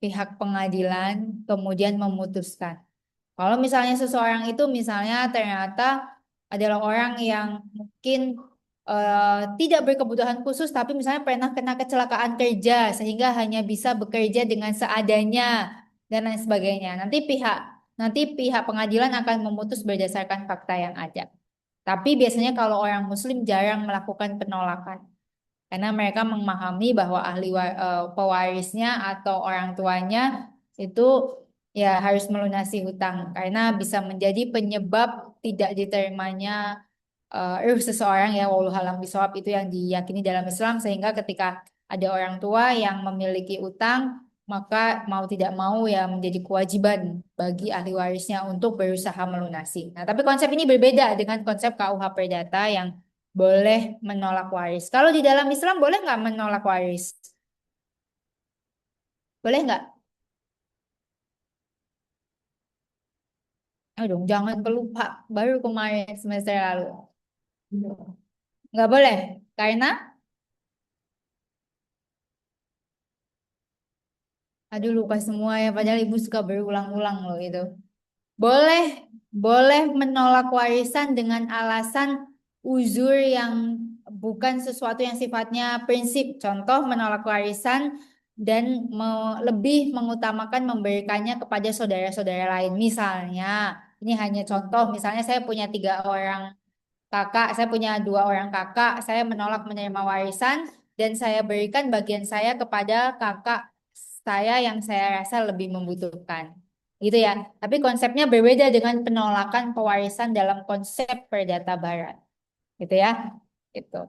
pihak pengadilan kemudian memutuskan. Kalau misalnya seseorang itu misalnya ternyata adalah orang yang mungkin tidak berkebutuhan khusus tapi misalnya pernah kena kecelakaan kerja sehingga hanya bisa bekerja dengan seadanya dan lain sebagainya. Nanti pihak pengadilan akan memutus berdasarkan fakta yang ada. Tapi biasanya kalau orang Muslim jarang melakukan penolakan karena mereka memahami bahwa pewarisnya atau orang tuanya itu ya harus melunasi hutang karena bisa menjadi penyebab tidak diterimanya seseorang ya wallahu alam bishawab itu yang diyakini dalam Islam sehingga ketika ada orang tua yang memiliki utang maka mau tidak mau ya menjadi kewajiban bagi ahli warisnya untuk berusaha melunasi. Nah, tapi konsep ini berbeda dengan konsep KUH Perdata yang boleh menolak waris. Kalau di dalam Islam boleh nggak menolak waris? Boleh nggak? Aduh, jangan pelupa. Baru kemarin semester lalu. Nggak boleh. Karena, aduh lupa semua ya. Padahal ibu suka berulang-ulang loh itu. Boleh, boleh menolak warisan dengan alasan uzur yang bukan sesuatu yang sifatnya prinsip. Contoh menolak warisan dan lebih mengutamakan memberikannya kepada saudara-saudara lain. Misalnya, ini hanya contoh. Misalnya saya punya 3 orang kakak, saya punya 2 orang kakak. Saya menolak menerima warisan dan saya berikan bagian saya kepada kakak saya yang saya rasa lebih membutuhkan gitu ya. Tapi konsepnya berbeda dengan penolakan pewarisan dalam konsep perdata barat, gitu ya. Gitu.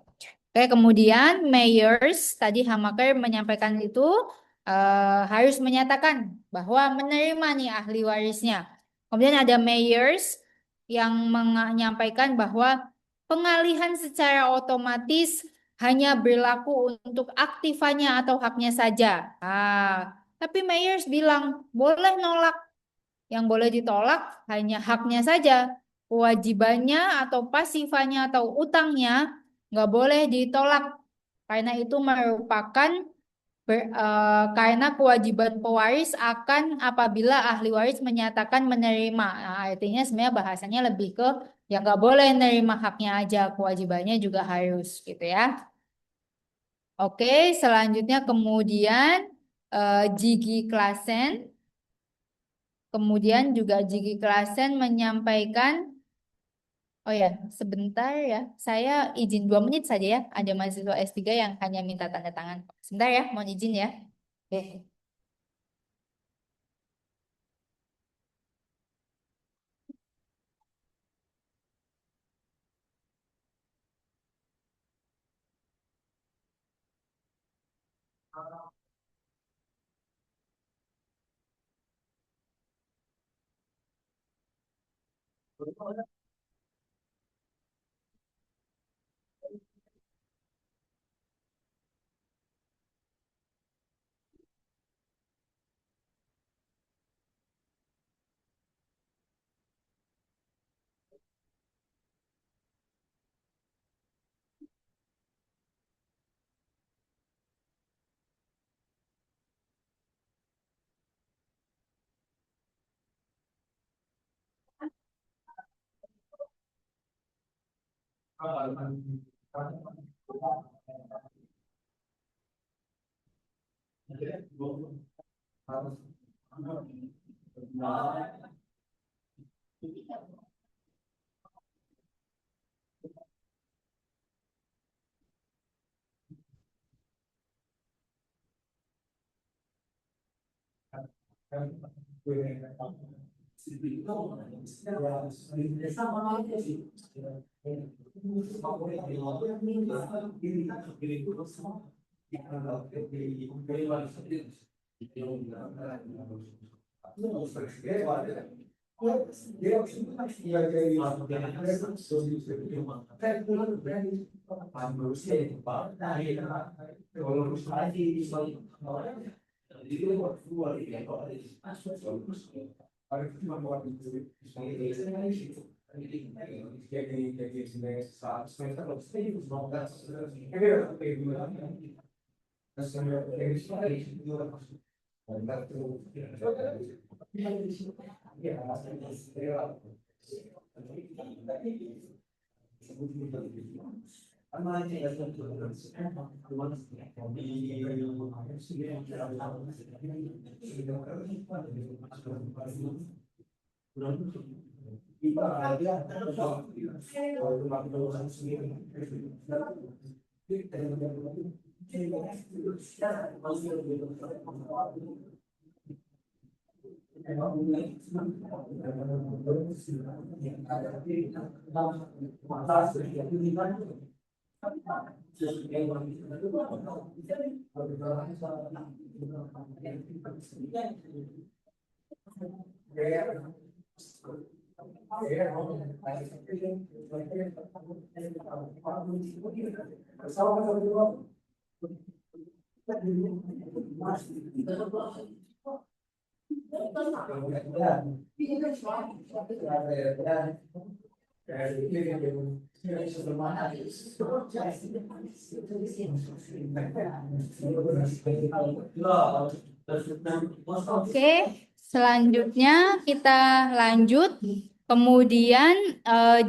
Oke, kemudian mayors tadi Hamaker menyampaikan itu harus menyatakan bahwa menerima nih ahli warisnya. Kemudian ada mayors yang menyampaikan bahwa pengalihan secara otomatis hanya berlaku untuk aktifannya atau haknya saja. Tapi mayors bilang boleh nolak. Yang boleh ditolak hanya haknya saja. Kewajibannya atau pasifannya atau utangnya nggak boleh ditolak. Karena itu merupakan karena kewajiban pewaris akan apabila ahli waris menyatakan menerima. Nah, artinya sebenarnya bahasanya lebih ke ya nggak boleh nerima haknya aja, kewajibannya juga harus gitu ya. Oke, selanjutnya kemudian Gigi Klasen. Kemudian juga Jigi Klasen menyampaikan, oh ya, sebentar ya, saya izin 2 menit saja ya. Ada mahasiswa S3 yang hanya minta tanda tangan. Sebentar ya, mohon izin ya. Oke. Oke, selanjutnya kita lanjut. Kemudian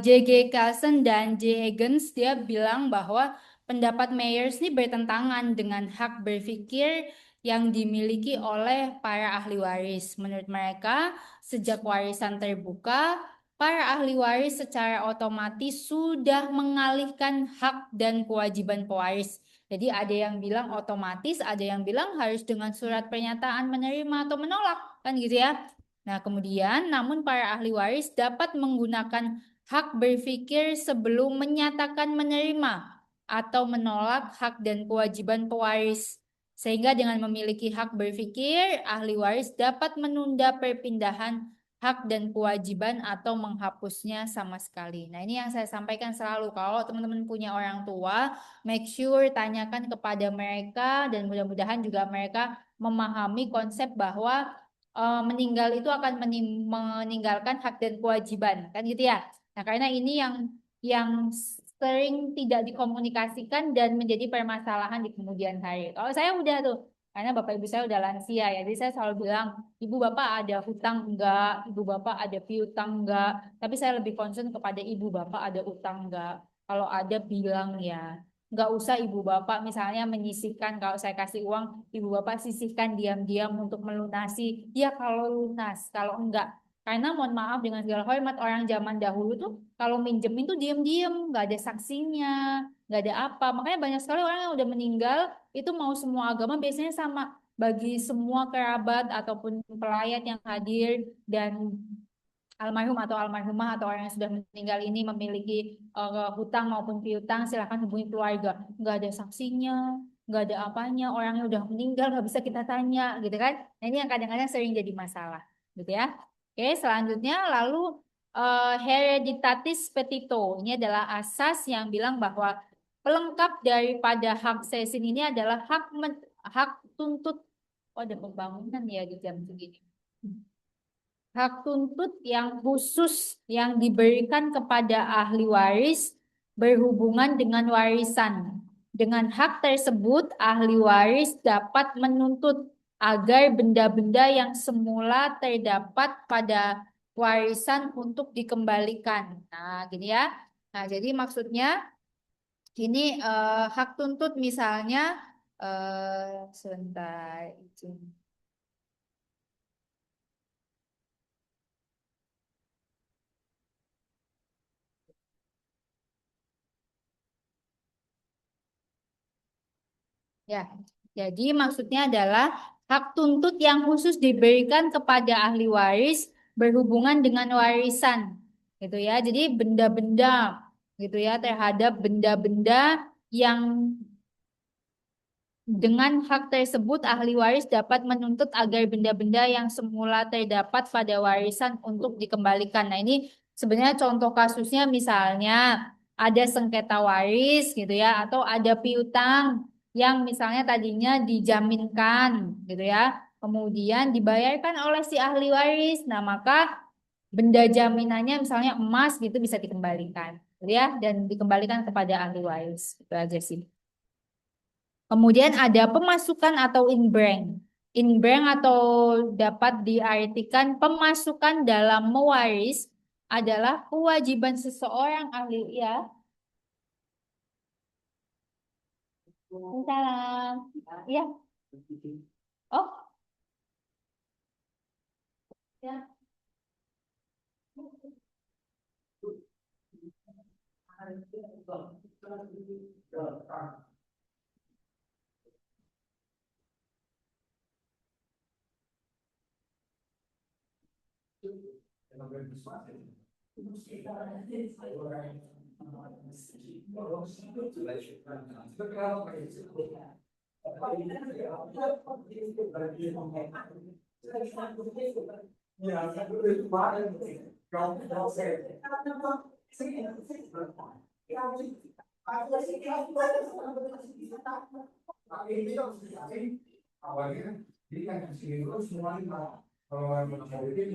J.G. Carlson dan J. Higgins dia bilang bahwa pendapat Myers ini bertentangan dengan hak berpikir yang dimiliki oleh para ahli waris. Menurut mereka, sejak warisan terbuka, para ahli waris secara otomatis sudah mengalihkan hak dan kewajiban pewaris. Jadi ada yang bilang otomatis, ada yang bilang harus dengan surat pernyataan menerima atau menolak, kan gitu ya. Nah, kemudian namun para ahli waris dapat menggunakan hak berpikir sebelum menyatakan menerima atau menolak hak dan kewajiban pewaris. Sehingga dengan memiliki hak berpikir, ahli waris dapat menunda perpindahan hak dan kewajiban atau menghapusnya sama sekali. Nah, ini yang saya sampaikan selalu. Kalau teman-teman punya orang tua, make sure tanyakan kepada mereka dan mudah-mudahan juga mereka memahami konsep bahwa meninggal itu akan meninggalkan hak dan kewajiban, kan gitu ya. Nah, karena ini yang sering tidak dikomunikasikan dan menjadi permasalahan di kemudian hari. Kalau saya udah tuh, karena bapak ibu saya udah lansia ya, jadi saya selalu bilang, ibu bapak ada hutang enggak, ibu bapak ada piutang enggak, tapi saya lebih concern kepada ibu bapak ada utang enggak. Kalau ada bilang ya, nggak usah ibu bapak misalnya menyisihkan, kalau saya kasih uang ibu bapak sisihkan diam-diam untuk melunasi, ya kalau lunas, kalau enggak, karena mohon maaf dengan segala hormat, orang zaman dahulu tuh kalau minjemin tuh diam-diam, nggak ada saksinya, nggak ada apa, makanya banyak sekali orang yang udah meninggal itu mau semua agama biasanya sama, bagi semua kerabat ataupun pelayan yang hadir dan almarhum atau almarhumah atau orang yang sudah meninggal ini memiliki hutang maupun piutang, silakan hubungi keluarga. Nggak ada saksinya, nggak ada apanya, orangnya udah meninggal nggak bisa kita tanya, gitu kan? Nah, ini yang kadang-kadang sering jadi masalah, gitu ya. Oke, selanjutnya lalu hereditatis petito. Ini adalah asas yang bilang bahwa pelengkap daripada hak sesin ini adalah hak tuntut. Oh, ada pembangunan ya di jam segini. Hak tuntut yang khusus yang diberikan kepada ahli waris berhubungan dengan warisan. Dengan hak tersebut, ahli waris dapat menuntut agar benda-benda yang semula terdapat pada warisan untuk dikembalikan. Nah, gini ya. Nah, jadi maksudnya ini hak tuntut misalnya sebentar izin. Ya, jadi maksudnya adalah hak tuntut yang khusus diberikan kepada ahli waris berhubungan dengan warisan, gitu ya. Jadi benda-benda, gitu ya, terhadap benda-benda yang dengan hak tersebut, ahli waris dapat menuntut agar benda-benda yang semula terdapat pada warisan untuk dikembalikan. Nah, ini sebenarnya contoh kasusnya misalnya ada sengketa waris gitu ya, atau ada piutang yang misalnya tadinya dijaminkan gitu ya, kemudian dibayarkan oleh si ahli waris. Nah, maka benda jaminannya misalnya emas gitu bisa dikembalikan, gitu ya, dan dikembalikan kepada ahli waris. Itu aja sih. Kemudian ada pemasukan atau inbreng. Inbreng atau dapat diartikan pemasukan dalam mewaris adalah kewajiban seseorang ahli ya. Salam. Ya. Oh, ya. Awalnya jadi kan di sini itu semua kalau mau itu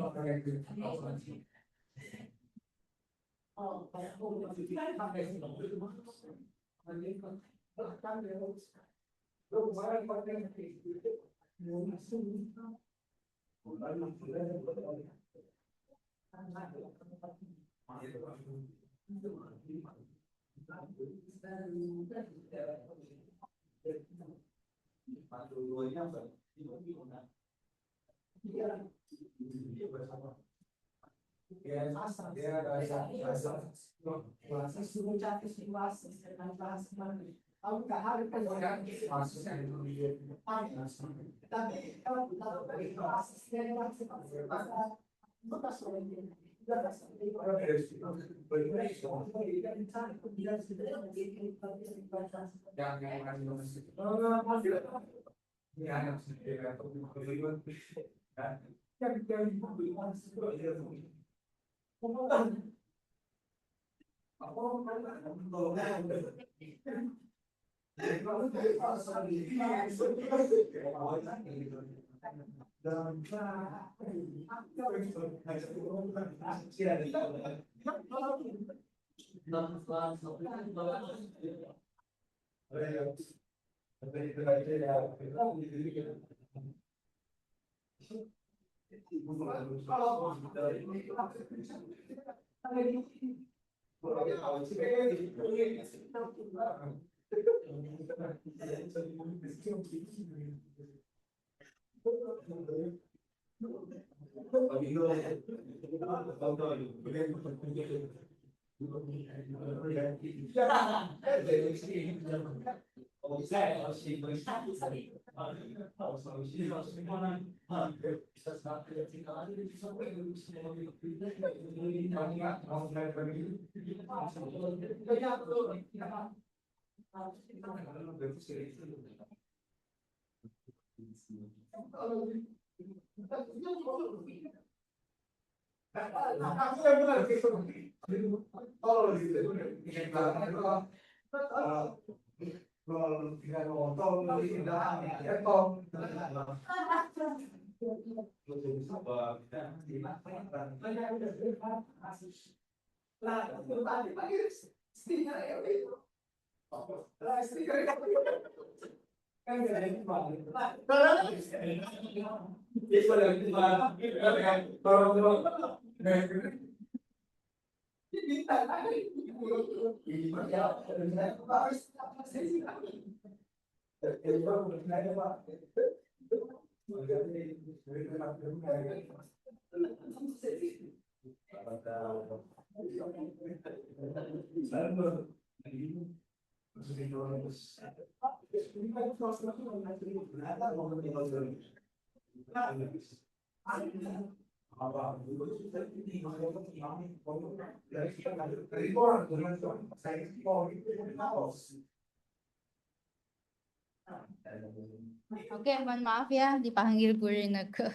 Oke, mohon maaf ya dipanggil guru Neke.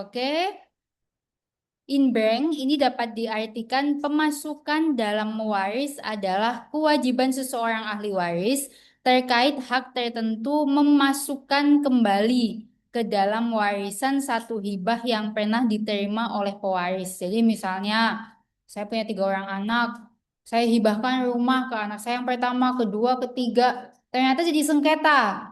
Oke. Inbreng ini dapat diartikan pemasukan dalam mewaris adalah kewajiban seseorang ahli waris terkait hak tertentu memasukkan kembali ke dalam warisan satu hibah yang pernah diterima oleh pewaris. Jadi misalnya saya punya 3 orang anak, saya hibahkan rumah ke anak saya yang pertama, kedua, ketiga, ternyata jadi sengketa,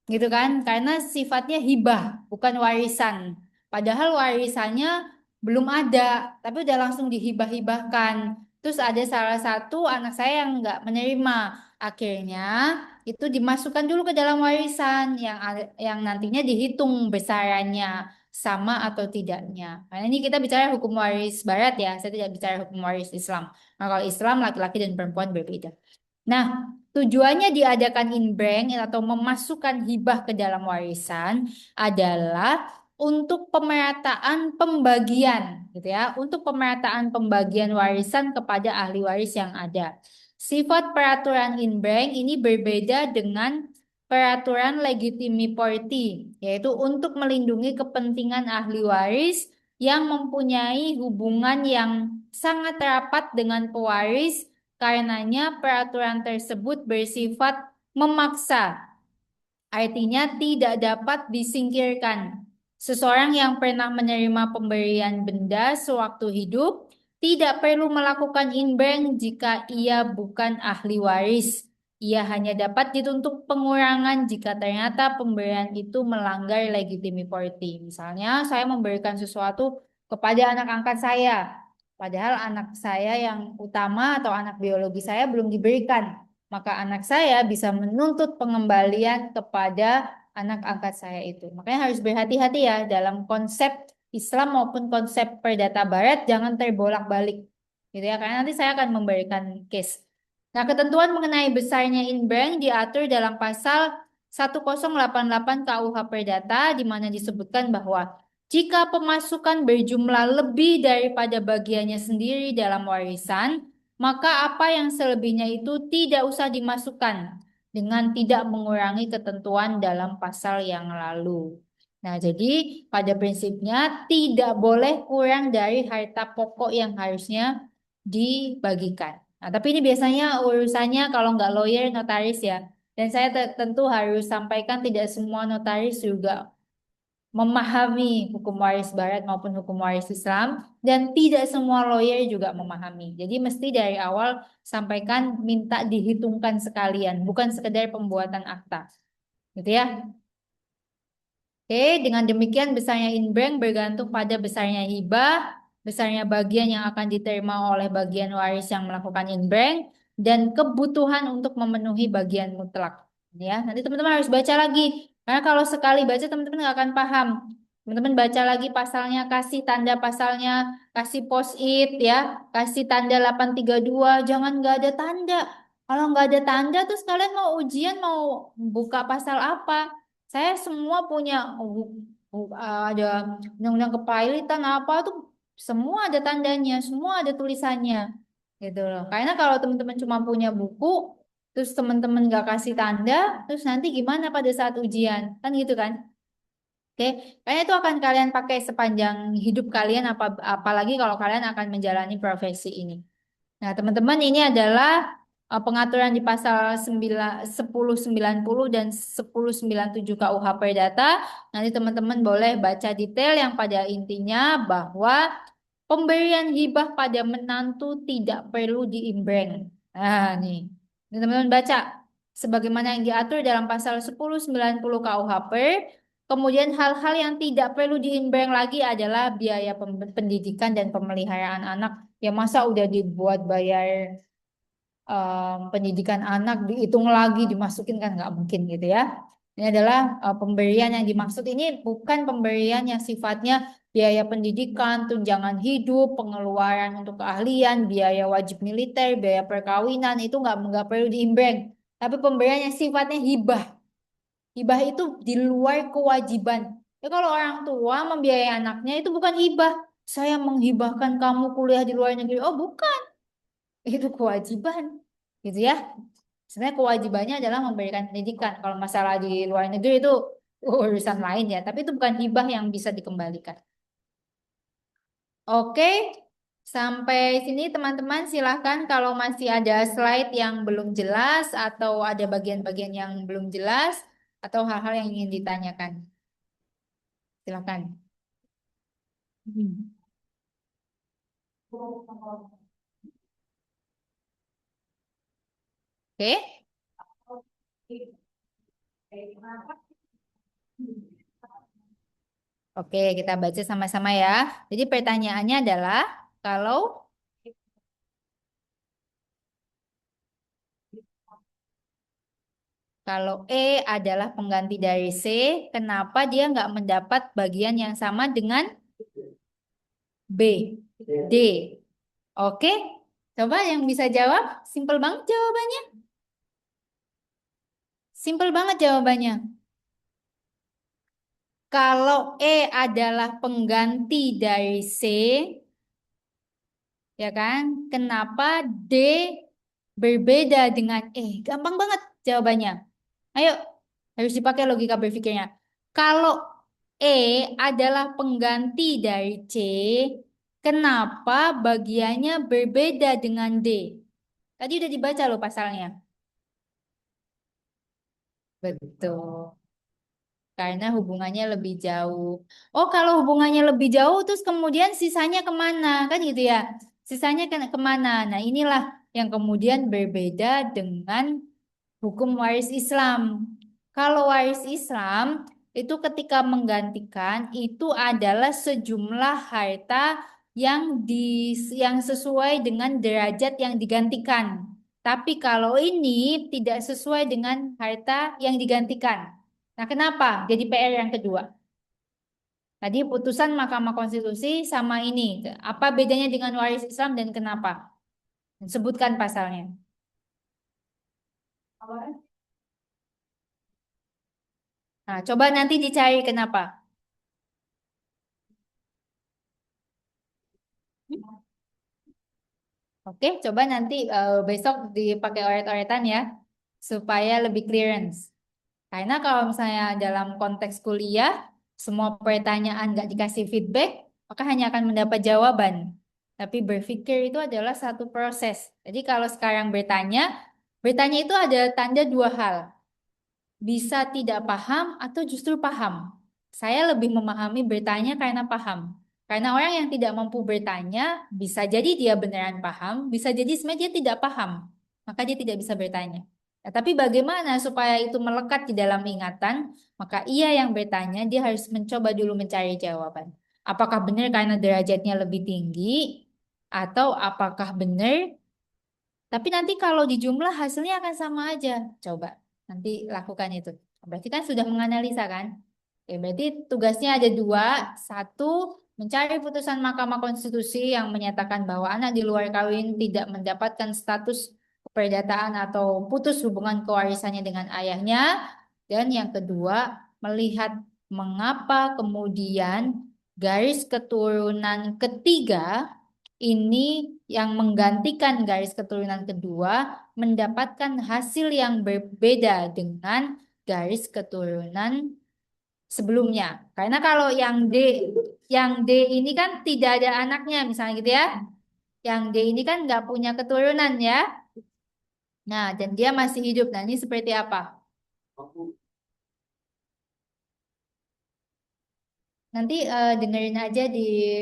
gitu kan? Karena sifatnya hibah, bukan warisan. Padahal warisannya belum ada, tapi udah langsung dihibah-hibahkan. Terus ada salah satu anak saya yang nggak menerima. Akhirnya itu dimasukkan dulu ke dalam warisan yang nantinya dihitung besarannya sama atau tidaknya. Karena ini kita bicara hukum waris barat ya, saya tidak bicara hukum waris Islam. Nah, kalau Islam laki-laki dan perempuan berbeda. Nah, tujuannya diadakan inbrank atau memasukkan hibah ke dalam warisan adalah untuk pemerataan pembagian, gitu ya, untuk pemerataan pembagian warisan kepada ahli waris yang ada. Sifat peraturan inbrank ini berbeda dengan peraturan legitimity, yaitu untuk melindungi kepentingan ahli waris yang mempunyai hubungan yang sangat rapat dengan pewaris. Karenanya peraturan tersebut bersifat memaksa, artinya tidak dapat disingkirkan. Seseorang yang pernah menerima pemberian benda sewaktu hidup tidak perlu melakukan inbank jika ia bukan ahli waris. Ia hanya dapat dituntut pengurangan jika ternyata pemberian itu melanggar legitimity. Misalnya, saya memberikan sesuatu kepada anak angkat saya, padahal anak saya yang utama atau anak biologi saya belum diberikan. Maka anak saya bisa menuntut pengembalian kepada anak angkat saya itu. Makanya harus berhati-hati ya dalam konsep Islam maupun konsep perdata Barat, jangan terbolak-balik, gitu ya. Karena nanti saya akan memberikan case. Nah, ketentuan mengenai besarnya inbank diatur dalam pasal 1088 KUH Perdata, di mana disebutkan bahwa jika pemasukan berjumlah lebih daripada bagiannya sendiri dalam warisan, maka apa yang selebihnya itu tidak usah dimasukkan dengan tidak mengurangi ketentuan dalam pasal yang lalu. Nah, jadi pada prinsipnya tidak boleh kurang dari harta pokok yang harusnya dibagikan. Nah, tapi ini biasanya urusannya kalau nggak lawyer, notaris ya. Dan saya tentu harus sampaikan tidak semua notaris juga memahami hukum waris barat maupun hukum waris Islam, dan tidak semua lawyer juga memahami. Jadi mesti dari awal sampaikan minta dihitungkan sekalian, bukan sekedar pembuatan akta. Gitu ya. Oke, dengan demikian besarnya inbank bergantung pada besarnya hibah, besarnya bagian yang akan diterima oleh bagian waris yang melakukan inbank, dan kebutuhan untuk memenuhi bagian mutlak. Ya, nanti teman-teman harus baca lagi. Karena kalau sekali baca teman-teman nggak akan paham. Teman-teman baca lagi pasalnya, kasih tanda pasalnya, kasih post-it ya, kasih tanda 832, jangan nggak ada tanda. Kalau nggak ada tanda terus kalian mau ujian mau buka pasal apa? Saya semua punya ada undang-undang kepailitan apa tuh semua ada tandanya, semua ada tulisannya gitu loh. Karena kalau teman-teman cuma punya buku, terus teman-teman nggak kasih tanda, terus nanti gimana pada saat ujian? Kan gitu kan? Oke, karena itu akan kalian pakai sepanjang hidup kalian, apalagi kalau kalian akan menjalani profesi ini. Nah, teman-teman, ini adalah pengaturan di pasal 1090 dan 1097 KUH Perdata. Nanti teman-teman boleh baca detail yang pada intinya bahwa pemberian hibah pada menantu tidak perlu diimbreng. Nah, nih. Ini teman-teman baca. Sebagaimana yang diatur dalam pasal 1090 KUHP, kemudian hal-hal yang tidak perlu diimbreng lagi adalah biaya pendidikan dan pemeliharaan anak. Ya masa udah dibuat bayar pendidikan anak dihitung lagi dimasukin kan nggak mungkin gitu ya. Ini adalah pemberian yang dimaksud ini bukan pemberian yang sifatnya biaya pendidikan, tunjangan hidup, pengeluaran untuk keahlian, biaya wajib militer, biaya perkawinan itu nggak perlu diimbreng. Tapi pemberian yang sifatnya hibah. Hibah itu di luar kewajiban. Ya kalau orang tua membiayai anaknya itu bukan hibah. Saya menghibahkan kamu kuliah di luar negeri. Oh, bukan. Itu kewajiban. Gitu ya. Sebenarnya kewajibannya adalah memberikan pendidikan. Kalau masalah di luar negeri itu urusan lain ya. Tapi itu bukan hibah yang bisa dikembalikan. Oke, sampai sini teman-teman silahkan kalau masih ada slide yang belum jelas atau ada bagian-bagian yang belum jelas atau hal-hal yang ingin ditanyakan. Silakan. Oke. Oke, kita baca sama-sama ya. Jadi pertanyaannya adalah kalau kalau E adalah pengganti dari C, kenapa dia nggak mendapat bagian yang sama dengan B, D? Oke, coba yang bisa jawab, simpel banget jawabannya. Simpel banget jawabannya. Kalau E adalah pengganti dari C, ya kan? Kenapa D berbeda dengan E? Gampang banget jawabannya. Ayo, harus dipakai logika berpikirnya. Kalau E adalah pengganti dari C, kenapa bagiannya berbeda dengan D? Tadi udah dibaca loh pasalnya. Betul. Karena hubungannya lebih jauh. Oh, kalau hubungannya lebih jauh, terus kemudian sisanya kemana? Kan gitu ya. Sisanya kemana? Nah, inilah yang kemudian berbeda dengan hukum waris Islam. Kalau waris Islam, itu ketika menggantikan, itu adalah sejumlah harta yang sesuai dengan derajat yang digantikan. Tapi kalau ini tidak sesuai dengan harta yang digantikan. Nah, kenapa? Jadi PR yang kedua. Tadi putusan Mahkamah Konstitusi sama ini. Apa bedanya dengan waris Islam dan kenapa? Sebutkan pasalnya. Nah, coba nanti dicari kenapa. Oke, coba nanti besok dipakai oret-oretan ya, supaya lebih clearance. Karena kalau misalnya dalam konteks kuliah, semua pertanyaan nggak dikasih feedback, maka hanya akan mendapat jawaban. Tapi berpikir itu adalah satu proses. Jadi kalau sekarang bertanya itu ada tanda dua hal. Bisa tidak paham atau justru paham. Saya lebih memahami bertanya karena paham. Karena orang yang tidak mampu bertanya, bisa jadi dia beneran paham, bisa jadi sebenarnya dia tidak paham. Maka dia tidak bisa bertanya. Nah, tapi bagaimana supaya itu melekat di dalam ingatan? Maka ia yang bertanya, dia harus mencoba dulu mencari jawaban. Apakah benar karena derajatnya lebih tinggi? Atau apakah benar tapi nanti kalau dijumlah hasilnya akan sama aja. Coba nanti lakukan itu. Berarti kan sudah menganalisa kan? Oke, berarti tugasnya ada dua. Satu, mencari putusan Mahkamah Konstitusi yang menyatakan bahwa anak di luar kawin tidak mendapatkan status keperdataan atau putus hubungan kewarisannya dengan ayahnya. Dan yang kedua, melihat mengapa kemudian garis keturunan ketiga ini yang menggantikan garis keturunan kedua mendapatkan hasil yang berbeda dengan garis keturunan sebelumnya. Karena kalau yang D ini kan tidak ada anaknya, misalnya gitu ya. Yang D ini kan nggak punya keturunan ya. Nah, dan dia masih hidup. Nah, ini seperti apa? Nanti dengerin aja di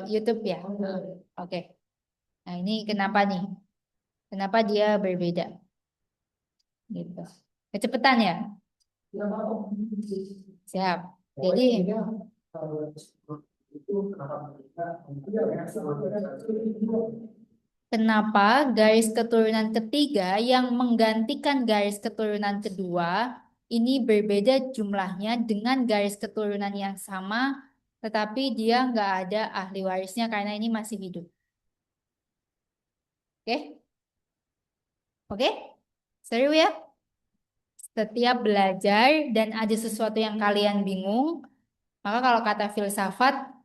YouTube ya. Oke. Nah, ini kenapa nih? Kenapa dia berbeda? Gitu. Kecepatan ya? Siap. Jadi, kenapa garis keturunan ketiga yang menggantikan garis keturunan kedua ini berbeda jumlahnya dengan garis keturunan yang sama, tetapi dia nggak ada ahli warisnya karena ini masih hidup. Oke? Oke? Seru ya? Setiap belajar dan ada sesuatu yang kalian bingung, maka kalau kata filsafat,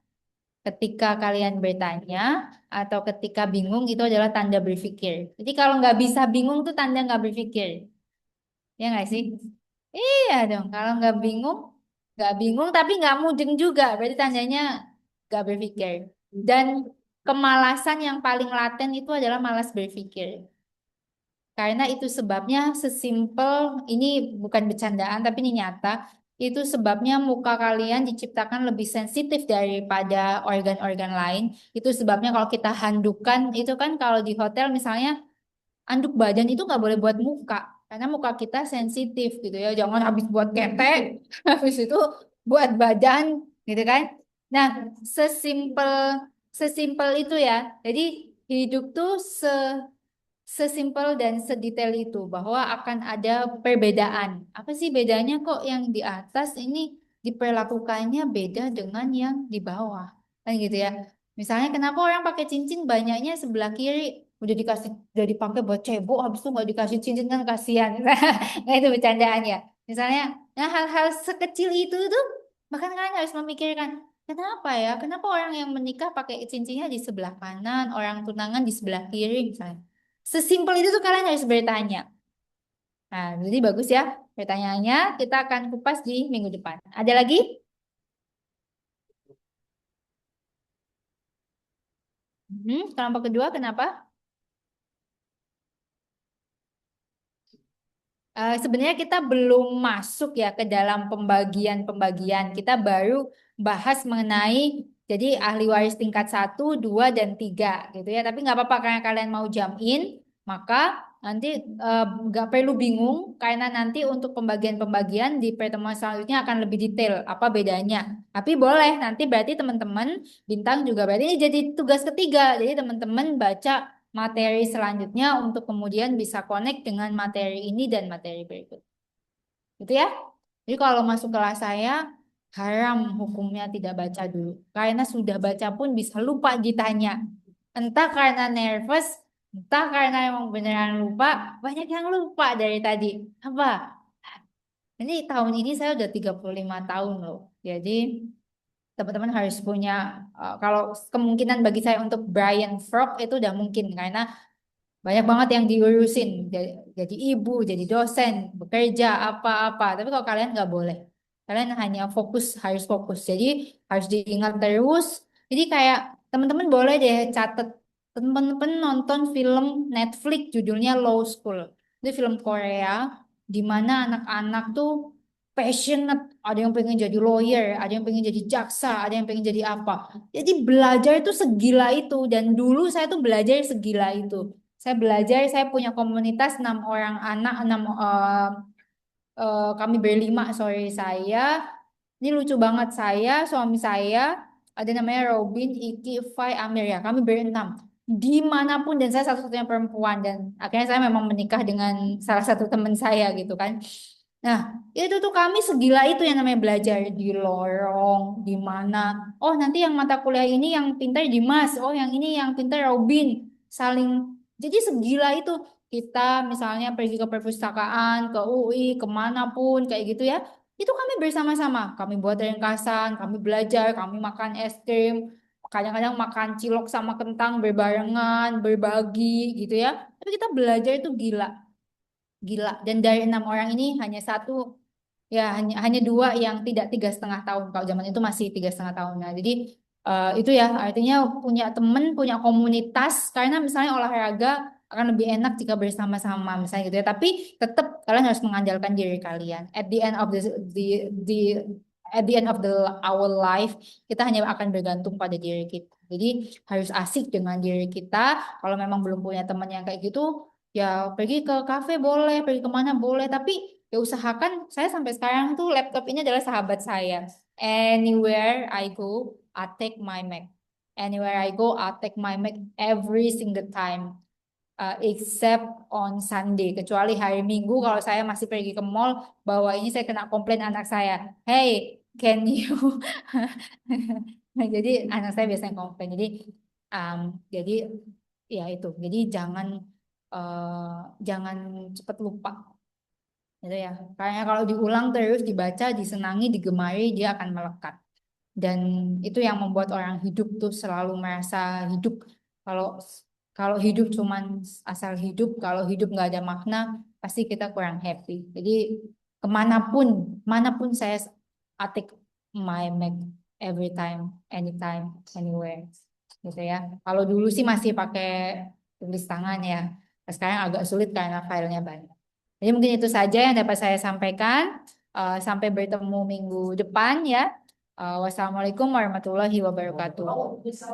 ketika kalian bertanya atau ketika bingung itu adalah tanda berpikir. Jadi kalau nggak bisa bingung tuh tanda nggak berpikir. Ya nggak sih? Iya dong. Kalau nggak bingung tapi nggak mudeng juga. Berarti tandanya nggak berpikir. Dan kemalasan yang paling laten itu adalah malas berpikir. Karena itu sebabnya sesimpel, ini bukan bercandaan tapi ini nyata. itu sebabnya muka kalian diciptakan lebih sensitif daripada organ-organ lain. Itu sebabnya kalau kita handukan, itu kan kalau di hotel misalnya anduk badan itu nggak boleh buat muka. Karena muka kita sensitif gitu ya. Jangan habis buat ketek, habis itu buat badan gitu kan. Nah, sesimpel sesimpel itu ya. Jadi hidup tuh sesimpel dan sedetail itu bahwa akan ada perbedaan. Apa sih bedanya kok yang di atas ini diperlakukannya beda dengan yang di bawah? Kan gitu ya. Misalnya kenapa orang pakai cincin banyaknya sebelah kiri udah dikasih udah dipakai buat cebok habis itu nggak dikasih cincin kan kasihan. Nah itu bercandaan ya. Misalnya nah hal-hal sekecil itu tuh bahkan kalian harus memikirkan kenapa ya? Kenapa orang yang menikah pakai cincinnya di sebelah kanan, orang tunangan di sebelah kiri misalnya. Sesimpel itu tuh kalian harus bertanya. Nah, jadi bagus ya pertanyaannya. Kita akan kupas di minggu depan. Ada lagi? Kelompok kedua kenapa? Sebenarnya kita belum masuk ya ke dalam pembagian-pembagian. Kita baru bahas mengenai jadi ahli waris tingkat 1, 2, dan 3 gitu ya. Tapi nggak apa-apa karena kalian mau jump in, maka nanti nggak perlu bingung karena nanti untuk pembagian-pembagian di pertemuan selanjutnya akan lebih detail apa bedanya. Tapi boleh nanti berarti teman-teman bintang juga berarti ini jadi tugas ketiga. Jadi teman-teman baca materi selanjutnya untuk kemudian bisa connect dengan materi ini dan materi berikut. Gitu ya. Jadi kalau masuk kelas saya, haram hukumnya tidak baca dulu. Karena sudah baca pun bisa lupa ditanya. Entah karena nervous, entah karena emang beneran lupa, banyak yang lupa dari tadi. Apa? Ini tahun ini saya udah 35 tahun loh. Jadi teman-teman harus punya, kalau kemungkinan bagi saya untuk Brian Frog itu udah mungkin karena banyak banget yang diurusin jadi ibu jadi dosen bekerja apa-apa tapi kalau kalian nggak boleh kalian hanya fokus harus fokus jadi harus diingat terus jadi kayak teman-teman boleh deh catat teman-teman nonton film Netflix judulnya Law School itu film Korea di mana anak-anak tuh passionate ada yang pengen jadi lawyer ada yang pengen jadi jaksa ada yang pengen jadi apa jadi belajar itu segila itu dan dulu saya tuh belajar segila itu saya belajar, saya punya komunitas 6 orang anak, kami berlima, sorry saya. Ini lucu banget saya, suami saya, ada namanya Robin, Iki, Fai, Amir ya. Kami berenam. Dimanapun dan saya satu-satunya perempuan dan akhirnya saya memang menikah dengan salah satu teman saya gitu kan. Nah, itu tuh kami segila itu yang namanya belajar di lorong, di mana. Oh, nanti yang mata kuliah ini yang pintar Dimas, oh yang ini yang pintar Robin. Saling jadi segila itu kita misalnya pergi ke perpustakaan, ke UI, kemanapun kayak gitu ya. Itu kami bersama-sama. Kami buat ringkasan, kami belajar, kami makan es krim, kadang-kadang makan cilok sama kentang berbarengan, berbagi gitu ya. Tapi kita belajar itu gila, gila. Dan dari 6 orang ini hanya satu, ya hanya 2 yang tidak 3,5 tahun. Kalau zaman itu masih 3,5 tahun. Nah, jadi itu ya artinya punya temen, punya komunitas. Karena misalnya olahraga akan lebih enak jika bersama-sama misalnya gitu ya. Tapi tetap kalian harus mengandalkan diri kalian. At the end of the at the end of our life kita hanya akan bergantung pada diri kita. Jadi harus asik dengan diri kita. Kalau memang belum punya teman yang kayak gitu, ya pergi ke kafe boleh, pergi kemana boleh. Tapi ya usahakan saya sampai sekarang tuh laptop ini adalah sahabat saya. Anywhere I go, I take my Mac. Anywhere I go, I take my Mac every single time. Except on Sunday. Kecuali hari Minggu kalau saya masih pergi ke mall, bahwa ini saya kena komplain anak saya. Hey, can you? Nah, jadi anak saya biasanya komplain. Um, jadi ya itu. Jadi jangan cepat lupa gitu ya. Karena kalau diulang terus, dibaca, disenangi, digemari, dia akan melekat. Dan itu yang membuat orang hidup tuh selalu merasa hidup. Kalau kalau hidup cuman asal hidup, kalau hidup nggak ada makna, pasti kita kurang happy. Jadi kemanapun, manapun saya atik my Mac every time, anytime, anywhere, gitu ya. Kalau dulu sih masih pakai tulis tangan ya. Sekarang agak sulit karena filenya banyak. Jadi mungkin itu saja yang dapat saya sampaikan. Sampai bertemu minggu depan ya. Wassalamualaikum warahmatullahi wabarakatuh. Bisa